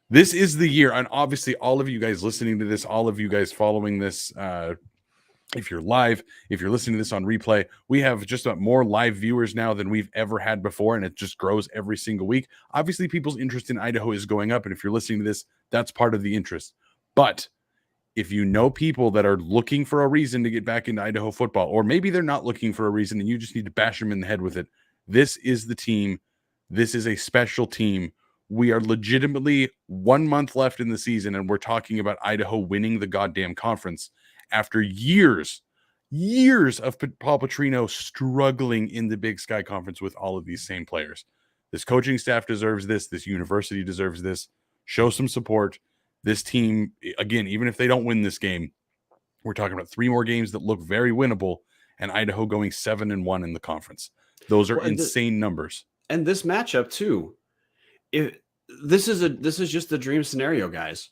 the year, and obviously all of you guys listening to this, all of you guys following this, if you're live, if you're listening to this on replay, we have just about more live viewers now than we've ever had before, and it just grows every single week. Obviously, people's interest in Idaho is going up, and if you're listening to this, that's part of the interest. But if you know people that are looking for a reason to get back into Idaho football, or maybe they're not looking for a reason and you just need to bash them in the head with it, this is the team. This is a special team. We are legitimately 1 month left in the season, and we're talking about Idaho winning the goddamn conference after years of Paul Petrino struggling in the Big Sky Conference with all of these same players. This coaching staff deserves this. This university deserves this. Show some support. This team, again, even if they don't win this game, we're talking about 3 more games that look very winnable, and Idaho going 7-1 in the conference. Those are insane numbers. And this matchup too, this is just the dream scenario, guys.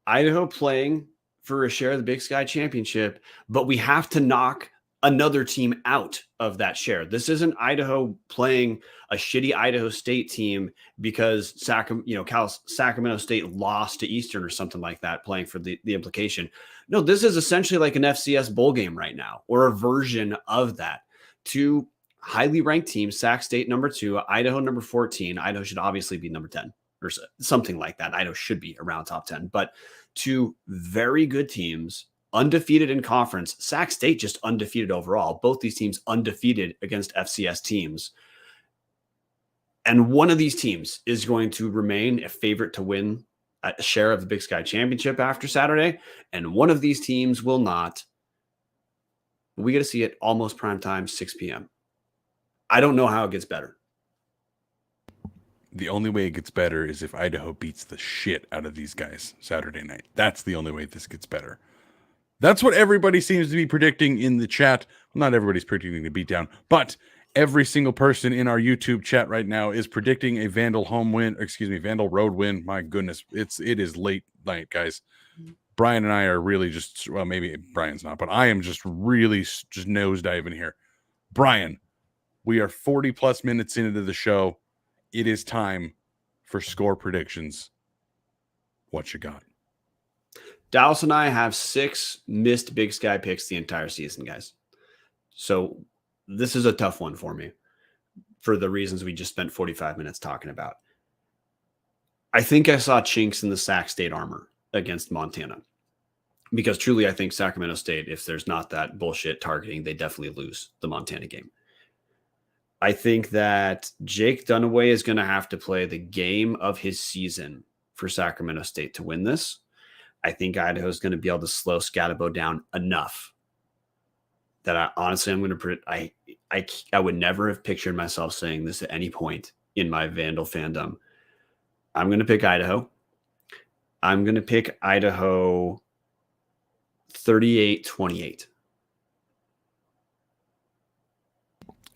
Idaho playing for a share of the Big Sky Championship, but we have to knock another team out of that share. This isn't Idaho playing a shitty Idaho State team because Sacramento State lost to Eastern or something like that, playing for the implication. No, this is essentially like an FCS bowl game right now, or a version of that. 2 highly ranked teams, Sac State number 2, Idaho number 14. Idaho should obviously be number 10 or something like that. Idaho should be around top 10, but 2 very good teams, undefeated in conference. Sac State just undefeated overall. Both these teams undefeated against FCS teams. And one of these teams is going to remain a favorite to win a share of the Big Sky Championship after Saturday, and one of these teams will not. We get to see it almost prime time, 6 p.m. I don't know how it gets better. The only way it gets better is if Idaho beats the shit out of these guys Saturday night. That's the only way this gets better. That's what everybody seems to be predicting in the chat. Well, not everybody's predicting the beatdown, but every single person in our YouTube chat right now is predicting a Vandal road win. My goodness, it is late night, guys. Brian and I are really just, well, maybe Brian's not, but I am just really just nosediving here. Brian, we are 40 plus minutes into the show. It is time for score predictions. What you got? Dallas and I have 6 missed Big Sky picks the entire season, guys. So this is a tough one for me for the reasons we just spent 45 minutes talking about. I think I saw chinks in the Sac State armor against Montana, because truly I think Sacramento State, if there's not that bullshit targeting, they definitely lose the Montana game. I think that Jake Dunaway is going to have to play the game of his season for Sacramento State to win this. I think Idaho is going to be able to slow Scatabo down enough that I'm going to I would never have pictured myself saying this at any point in my Vandal fandom. I'm going to pick Idaho. I'm going to pick Idaho 38-28.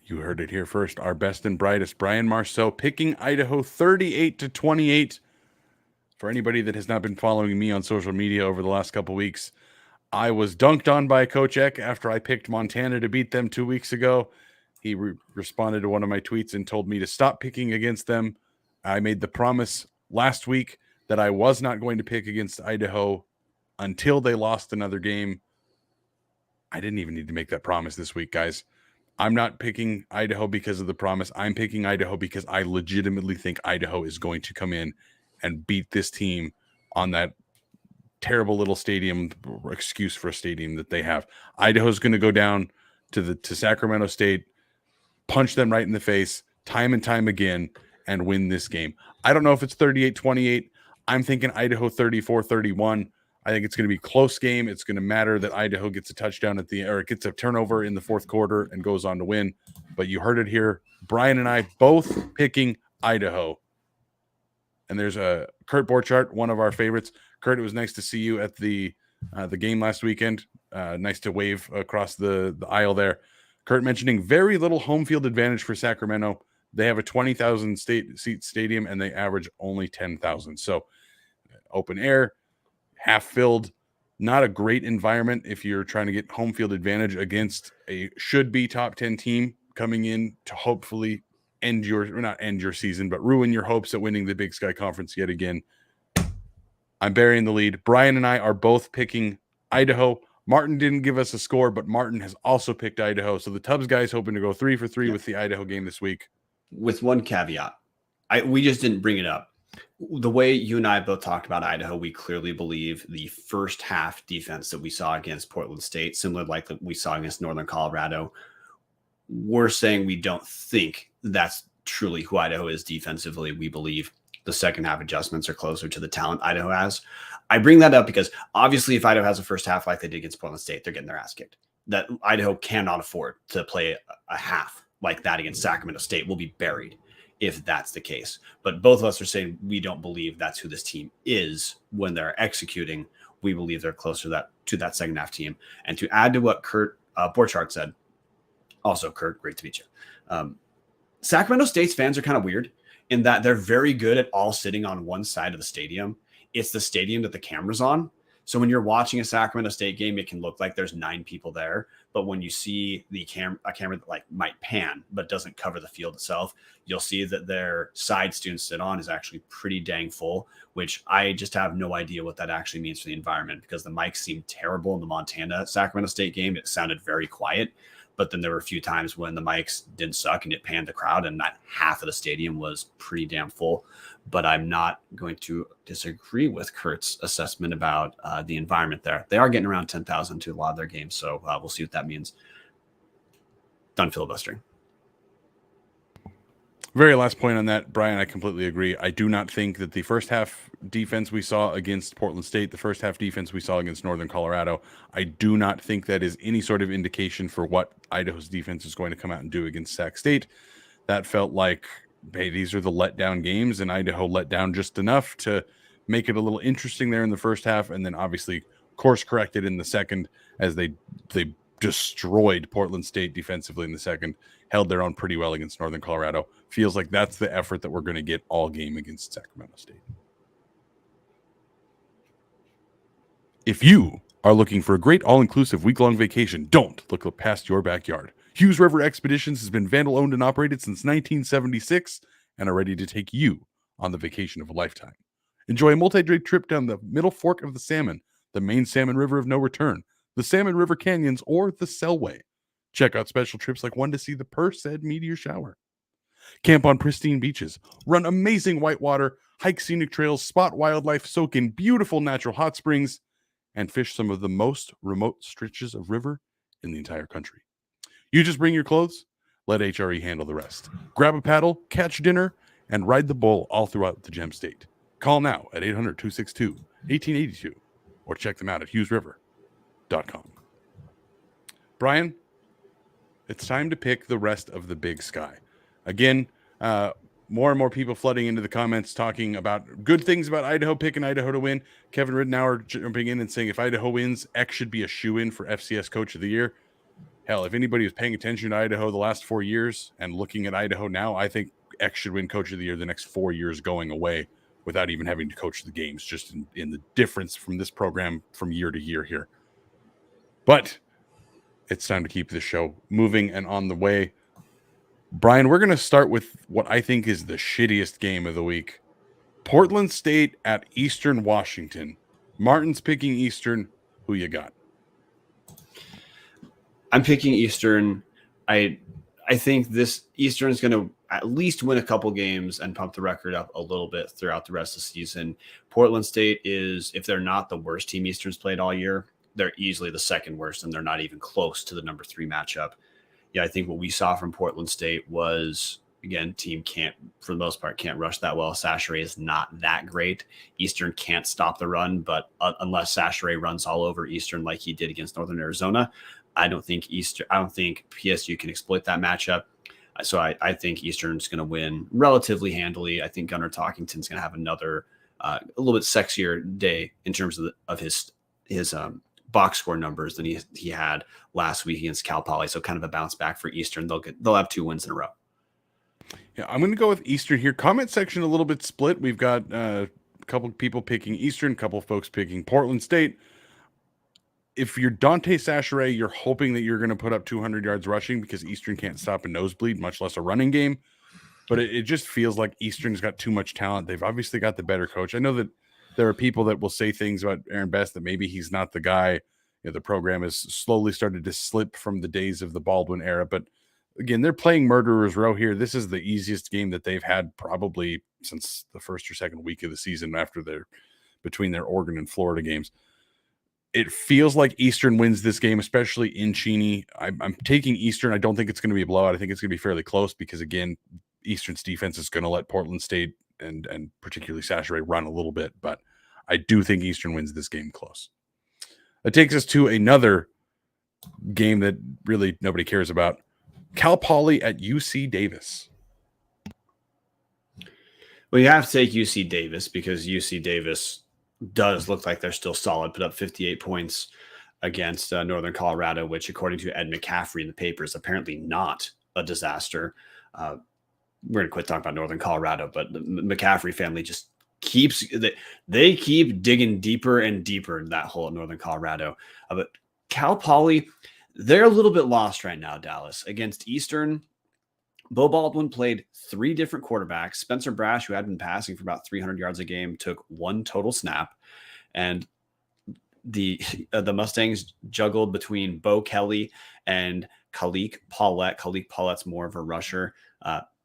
You heard it here first. Our best and brightest, Brian Marceau, picking Idaho 38-28. For anybody that has not been following me on social media over the last couple weeks, I was dunked on by Coach Eck after I picked Montana to beat them 2 weeks ago. He responded to one of my tweets and told me to stop picking against them. I made the promise last week that I was not going to pick against Idaho until they lost another game. I didn't even need to make that promise this week, guys. I'm not picking Idaho because of the promise. I'm picking Idaho because I legitimately think Idaho is going to come in and beat this team on that terrible little stadium, excuse for a stadium that they have. Idaho's going to go down to Sacramento State, punch them right in the face time and time again, and win this game. I don't know if it's 38-28. I'm thinking Idaho 34-31. I think it's going to be a close game. It's going to matter that Idaho gets a touchdown or it gets a turnover in the fourth quarter and goes on to win. But you heard it here. Brian and I both picking Idaho. And there's a Kurt Borchardt, one of our favorites. Kurt, it was nice to see you at the game last weekend. Nice to wave across the aisle there. Kurt mentioning very little home field advantage for Sacramento. They have a 20,000 seat stadium and they average only 10,000. So open air, half filled, not a great environment if you're trying to get home field advantage against a should-be top 10 team coming in to hopefully not end your season, but ruin your hopes at winning the Big Sky Conference yet again. I'm burying the lead. Brian and I are both picking Idaho. Martin didn't give us a score, but Martin has also picked Idaho. So the Tubbs guys hoping to go 3 for 3 with the Idaho game this week. With one caveat. We just didn't bring it up. The way you and I both talked about Idaho, we clearly believe the first half defense that we saw against Portland State, similar like that we saw against Northern Colorado, we're saying we don't think that's truly who Idaho is defensively. We believe the second half adjustments are closer to the talent Idaho has. I bring that up because obviously if Idaho has a first half like they did against Portland State, they're getting their ass kicked. That Idaho cannot afford to play a half like that against Sacramento State. Will be buried if that's the case. But both of us are saying we don't believe that's who this team is when they're executing. We believe they're closer to that second half team. And to add to what Borchardt said, also, Kurt, great to meet you. Sacramento State's fans are kind of weird in that they're very good at all sitting on one side of the stadium. It's the stadium that the camera's on. So when you're watching a Sacramento State game, it can look like there's 9 people there. But when you see a camera that like might pan but doesn't cover the field itself, you'll see that their side students sit on is actually pretty dang full, which I just have no idea what that actually means for the environment because the mics seemed terrible in the Montana Sacramento State game. It sounded very quiet. But then there were a few times when the mics didn't suck and it panned the crowd and that half of the stadium was pretty damn full. But I'm not going to disagree with Kurt's assessment about the environment there. They are getting around 10,000 to a lot of their games. So we'll see what that means. Done filibustering. Very last point on that, Brian, I completely agree. I do not think that the first half defense we saw against Portland State, the first half defense we saw against Northern Colorado, I do not think that is any sort of indication for what Idaho's defense is going to come out and do against Sac State. That felt like, hey, these are the letdown games, and Idaho let down just enough to make it a little interesting there in the first half, and then obviously course corrected in the second as they destroyed Portland State defensively in the second, held their own pretty well against Northern Colorado. Feels like that's the effort that we're going to get all game against Sacramento State. If you are looking for a great all-inclusive week-long vacation, don't look past your backyard. Hughes River Expeditions has been vandal-owned and operated since 1976 and are ready to take you on the vacation of a lifetime. Enjoy a multi-day trip down the middle fork of the Salmon, the main Salmon River of no return, the Salmon River Canyons, or the Selway. Check out special trips like one to see the Perseid meteor shower. Camp on pristine beaches, run amazing whitewater, hike scenic trails, spot wildlife, soak in beautiful natural hot springs, and fish some of the most remote stretches of river in the entire country. You just bring your clothes, let HRE handle the rest. Grab a paddle, catch dinner, and ride the bull all throughout the Gem State. Call now at 800-262-1882 or check them out at hughesriver.com. Brian, it's time to pick the rest of the Big Sky. Again, more and more people flooding into the comments talking about good things about Idaho, picking Idaho to win. Kevin Ridenour jumping in and saying if Idaho wins, X should be a shoo-in for FCS Coach of the Year. Hell, if anybody was paying attention to Idaho the last 4 years and looking at Idaho now, I think X should win Coach of the Year the next 4 years going away without even having to coach the games, just in the difference from this program from year to year here. But it's time to keep this show moving and on the way. Brian, we're going to start with what I think is the shittiest game of the week. Portland State at Eastern Washington. Martin's picking Eastern. Who you got? I'm picking Eastern. I think this Eastern is going to at least win a couple games and pump the record up a little bit throughout the rest of the season. Portland State is, if they're not the worst team Eastern's played all year, they're easily the second worst, and they're not even close to the number 3 matchup. Yeah, I think what we saw from Portland State was, again, team can't, for the most part, can't rush that well. Sachere is not that great. Eastern can't stop the run, but unless Sachere runs all over Eastern like he did against Northern Arizona, I don't think PSU can exploit that matchup. So I think Eastern's going to win relatively handily. I think Gunnar Talkington's going to have another a little bit sexier day in terms of his box score numbers than he had last week against Cal Poly. So kind of a bounce back for Eastern. They'll have 2 wins in a row. Yeah, I'm going to go with Eastern here. Comment section a little bit split. We've got a couple people picking Eastern, a couple folks picking Portland State. If you're Dante Sacheret, you're hoping that you're going to put up 200 yards rushing because Eastern can't stop a nosebleed, much less a running game. But it just feels like Eastern's got too much talent. They've obviously got the better coach. I know that there are people that will say things about Aaron Best that maybe he's not the guy. You know, the program has slowly started to slip from the days of the Baldwin era. But again, they're playing Murderers Row here. This is the easiest game that they've had probably since the first or second week of the season between their Oregon and Florida games. It feels like Eastern wins this game, especially in Cheney. I'm taking Eastern. I don't think it's going to be a blowout. I think it's going to be fairly close because, again, Eastern's defense is going to let Portland State and particularly Sacheret run a little bit. But I do think Eastern wins this game close. That takes us to another game that really nobody cares about. Cal Poly at UC Davis. Well, you have to take UC Davis because UC Davis does look like they're still solid. Put up 58 points against Northern Colorado, which, according to Ed McCaffrey in the paper, is apparently not a disaster. We're going to quit talking about Northern Colorado, but the McCaffrey family just keeps digging deeper and deeper in that hole at Northern Colorado. But Cal Poly, they're a little bit lost right now, Dallas. Against Eastern, Bo Baldwin played 3 different quarterbacks. Spencer Brash, who had been passing for about 300 yards a game, took 1 total snap. And the Mustangs juggled between Bo Kelly and Kalik Paulette. Kalik Paulette's more of a rusher.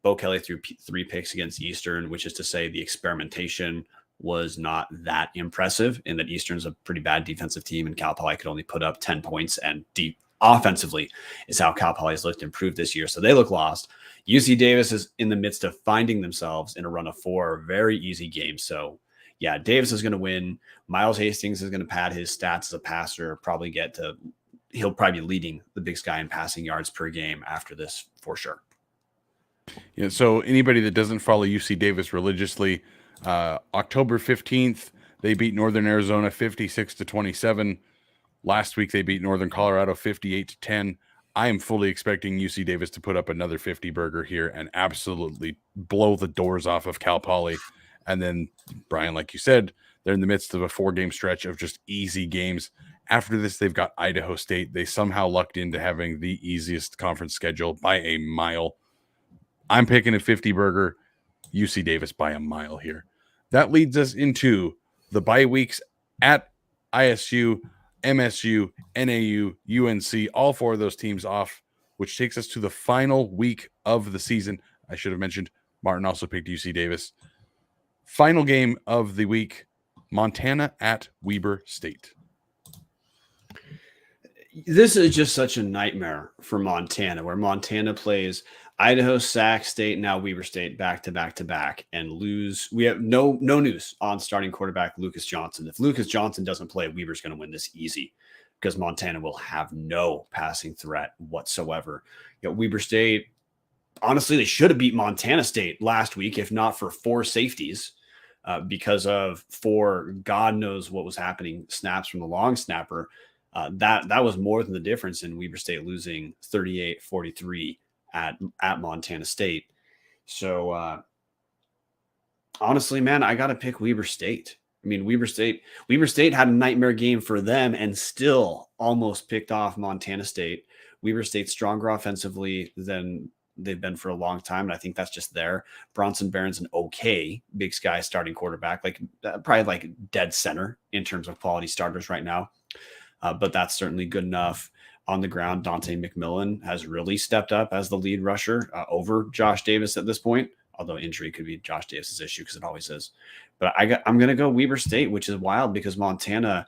Bo Kelly threw 3 picks against Eastern, which is to say the experimentation was not that impressive in that Eastern's a pretty bad defensive team and Cal Poly could only put up 10 points, and deep offensively is how Cal Poly has looked improved this year. So they look lost. UC Davis is in the midst of finding themselves in a run of 4 very easy games. So yeah, Davis is going to win. Miles Hastings is going to pad his stats as a passer, he'll probably be leading the Big Sky in passing yards per game after this for sure. Yeah, so anybody that doesn't follow UC Davis religiously, October 15th, they beat Northern Arizona 56-27. Last week, they beat Northern Colorado 58-10. I am fully expecting UC Davis to put up another 50 burger here and absolutely blow the doors off of Cal Poly. And then, Brian, like you said, they're in the midst of a 4-game stretch of just easy games. After this, they've got Idaho State. They somehow lucked into having the easiest conference schedule by a mile. I'm picking a 50 burger, UC Davis by a mile here. That leads us into the bye weeks at ISU, MSU, NAU, UNC, all 4 of those teams off, which takes us to the final week of the season. I should have mentioned Martin also picked UC Davis. Final game of the week, Montana at Weber State. This is just such a nightmare for Montana, where Montana plays Idaho, Sac State, now Weber State back to back to back, and lose. We have no news on starting quarterback Lucas Johnson. If Lucas Johnson doesn't play, Weber's going to win this easy because Montana will have no passing threat whatsoever. Weber State, honestly, they should have beat Montana State last week, if not for 4 safeties, because of 4 God knows what was happening snaps from the long snapper. That was more than the difference in Weber State losing 38-43 at Montana State. So honestly, man, I got to pick Weber State. I mean, Weber State had a nightmare game for them and still almost picked off Montana State. Weber State's stronger offensively than they've been for a long time, and I think that's just there. Bronson Barron's an okay Big Sky starting quarterback, probably like dead center in terms of quality starters right now. But that's certainly good enough. On the ground, Dante McMillan has really stepped up as the lead rusher over Josh Davis at this point, although injury could be Josh Davis's issue because it always is. But I'm going to go Weber State, which is wild because Montana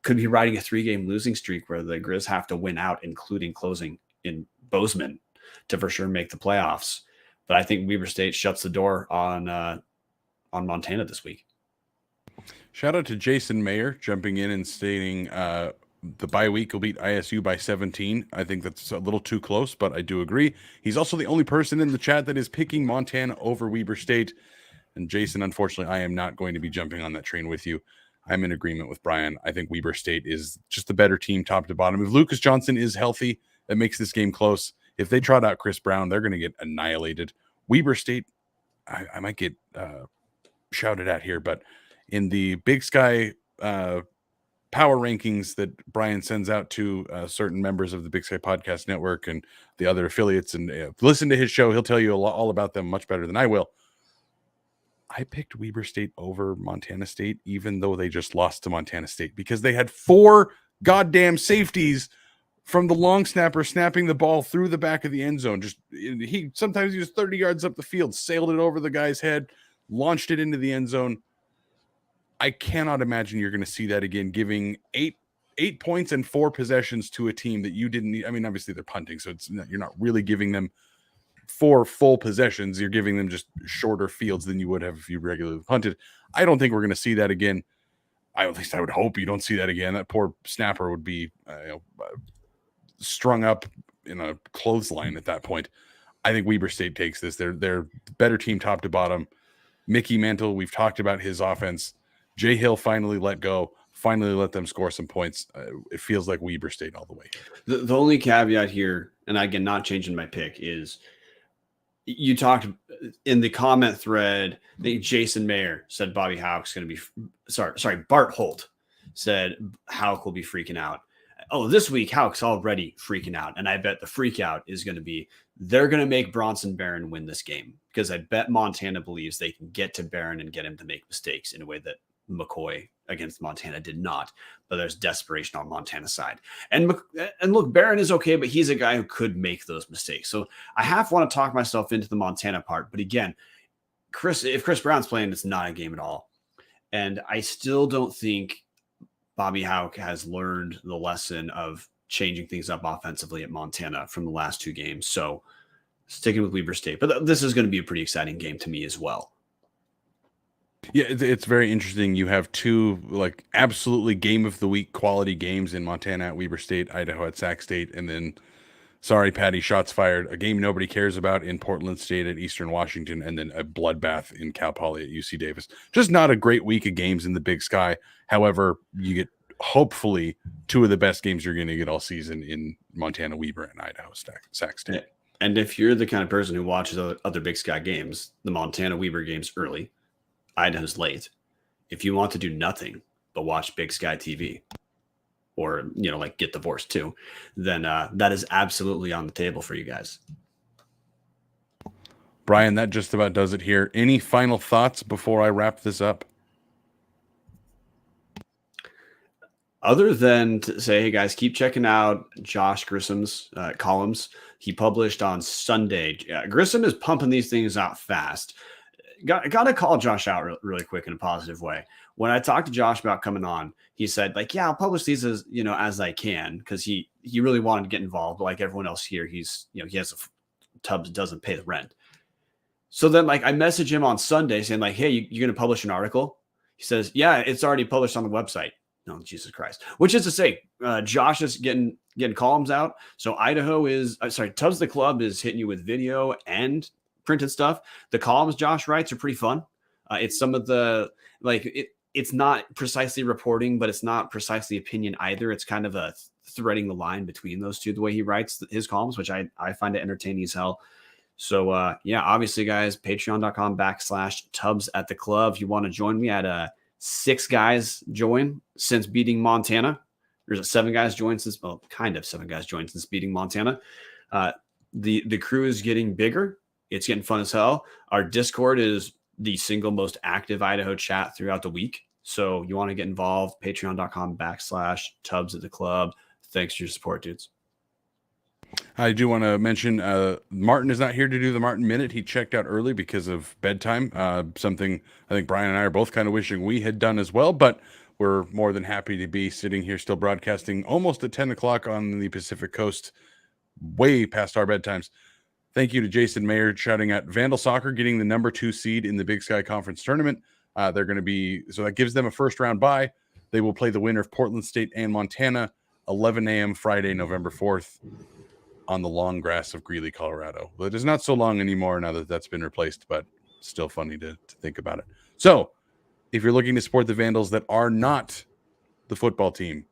could be riding a 3-game losing streak where the Grizz have to win out, including closing in Bozeman to for sure make the playoffs. But I think Weber State shuts the door on Montana this week. Shout out to Jason Mayer jumping in and stating the bye week will beat ISU by 17. I think that's a little too close, but I do agree. He's also the only person in the chat that is picking Montana over Weber State. And Jason, unfortunately, I am not going to be jumping on that train with you. I'm in agreement with Brian. I think Weber State is just the better team top to bottom. If Lucas Johnson is healthy, that makes this game close. If they trot out Chris Brown, they're going to get annihilated. Weber State, I might get shouted at here, but in the Big Sky power rankings that Brian sends out to certain members of the Big Sky Podcast Network and the other affiliates, and listen to his show, he'll tell you all about them much better than I will. I picked Weber State over Montana State, even though they just lost to Montana State, because they had 4 goddamn safeties from the long snapper snapping the ball through the back of the end zone. Sometimes he was 30 yards up the field, sailed it over the guy's head, launched it into the end zone. I cannot imagine you're going to see that again, giving 8 points and 4 possessions to a team that you didn't need. I mean, obviously they're punting, so you're not really giving them 4 full possessions. You're giving them just shorter fields than you would have if you regularly punted. I don't think we're going to see that again. At least I would hope you don't see that again. That poor snapper would be strung up in a clothesline at that point. I think Weber State takes this. They're better team top to bottom. Mickey Mantle, we've talked about his offense. Jay Hill finally let go, finally let them score some points. It feels like Weber State all the way. The only caveat here, and again, not changing my pick, is you talked in the comment thread. I think Jason Mayer said Bobby Houck's going to be Bart Holt said Houck will be freaking out. Oh, this week Houck's already freaking out, and I bet the freak out is going to be they're going to make Bronson Barron win this game, because I bet Montana believes they can get to Barron and get him to make mistakes in a way that McCoy against Montana did not. But there's desperation on Montana's side. And look, Barron is okay, but he's a guy who could make those mistakes. So I half want to talk myself into the Montana part. But again, if Chris Brown's playing, it's not a game at all. And I still don't think Bobby Houck has learned the lesson of changing things up offensively at Montana from the last 2 games. So sticking with Weber State. But this is going to be a pretty exciting game to me as well. Yeah, it's very interesting. You have 2 absolutely game of the week quality games in Montana at Weber State, Idaho at Sac State, and then, sorry, Patty, shots fired, a game nobody cares about in Portland State at Eastern Washington, and then a bloodbath in Cal Poly at UC Davis. Just not a great week of games in the Big Sky. However, you get hopefully 2 of the best games you're going to get all season in Montana, Weber, and Idaho Sac State. Yeah. And if you're the kind of person who watches other Big Sky games, the Montana Weber games early, Idaho's late. If you want to do nothing but watch Big Sky TV, or get divorced too, then that is absolutely on the table for you guys. Brian, that just about does it here. Any final thoughts before I wrap this up? Other than to say, hey guys, keep checking out Josh Grissom's columns. He published on Sunday. Grissom is pumping these things out fast. Got to call Josh out really quick in a positive way. When I talked to Josh about coming on, he said, yeah, I'll publish these as I can, because he really wanted to get involved. But like everyone else here, he has Tubbs doesn't pay the rent. So then I message him on Sunday saying hey, you going to publish an article? He says, yeah, it's already published on the website. No, Jesus Christ. Which is to say, Josh is getting columns out. So Idaho Tubbs the Club is hitting you with video and printed stuff. The columns Josh writes are pretty fun. It's some of the it's not precisely reporting, but it's not precisely opinion either. It's kind of a threading the line between those two, the way he writes his columns, which I find it entertaining as hell. So yeah, obviously guys, patreon.com/Tubbs at the Club. If you want to join me at 6 guys join since beating Montana. There's 7 guys joined since, kind of 7 guys joined since beating Montana. The crew is getting bigger. It's getting fun as hell. Our Discord is the single most active Idaho chat throughout the week. So you want to get involved, patreon.com/Tubbs at the Club. Thanks for your support, dudes. I do want to mention Martin is not here to do the Martin Minute. He checked out early because of bedtime, something I think Brian and I are both kind of wishing we had done as well, but we're more than happy to be sitting here still broadcasting almost at 10 o'clock on the Pacific Coast, way past our bedtimes. Thank you to Jason Mayer shouting out Vandal Soccer getting the number 2 seed in the Big Sky Conference tournament. They're going to be, so that gives them a first round bye. They will play the winner of Portland State and Montana, 11 a.m. Friday, November 4th on the long grass of Greeley, Colorado. Well, it is not so long anymore now that that's been replaced, but still funny to think about it. So if you're looking to support the Vandals that are not the football team,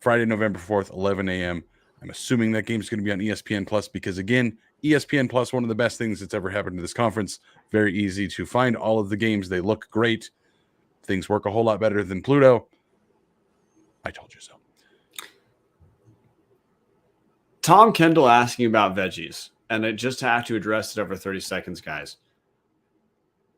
Friday, November 4th, 11 a.m. I'm assuming that game's going to be on ESPN Plus because, again, ESPN Plus, one of the best things that's ever happened to this conference. Very easy to find all of the games. They look great. Things work a whole lot better than Pluto. I told you so. Tom Kendall asking about veggies, and I just have to address it over 30 seconds, guys.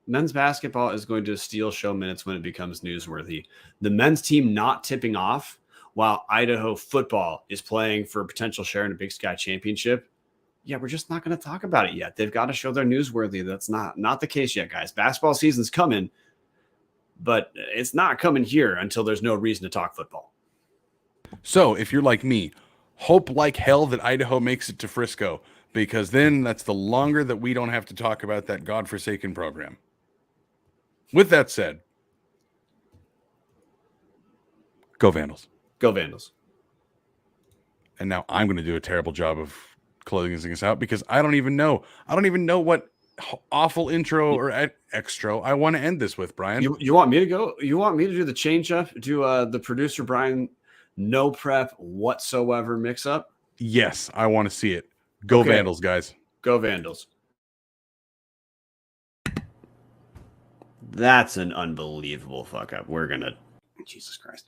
Men's basketball is going to steal show minutes when it becomes newsworthy. The men's team not tipping off while Idaho football is playing for a potential share in a Big Sky championship. Yeah, we're just not going to talk about it yet. They've got to show they're newsworthy. That's not the case yet, guys. Basketball season's coming, but it's not coming here until there's no reason to talk football. So if you're like me, hope like hell that Idaho makes it to Frisco, because then that's the longer that we don't have to talk about that godforsaken program. With that said, go Vandals. Go Vandals. And now I'm going to do a terrible job of closing us out because I don't even know. I don't even know what awful intro or extra I want to end this with, Brian. You want me to go? You want me to do the change up? Do the producer Brian no prep whatsoever mix up? Yes, I want to see it. Go Okay. Vandals, guys. Go Vandals. That's an unbelievable fuck up. Jesus Christ.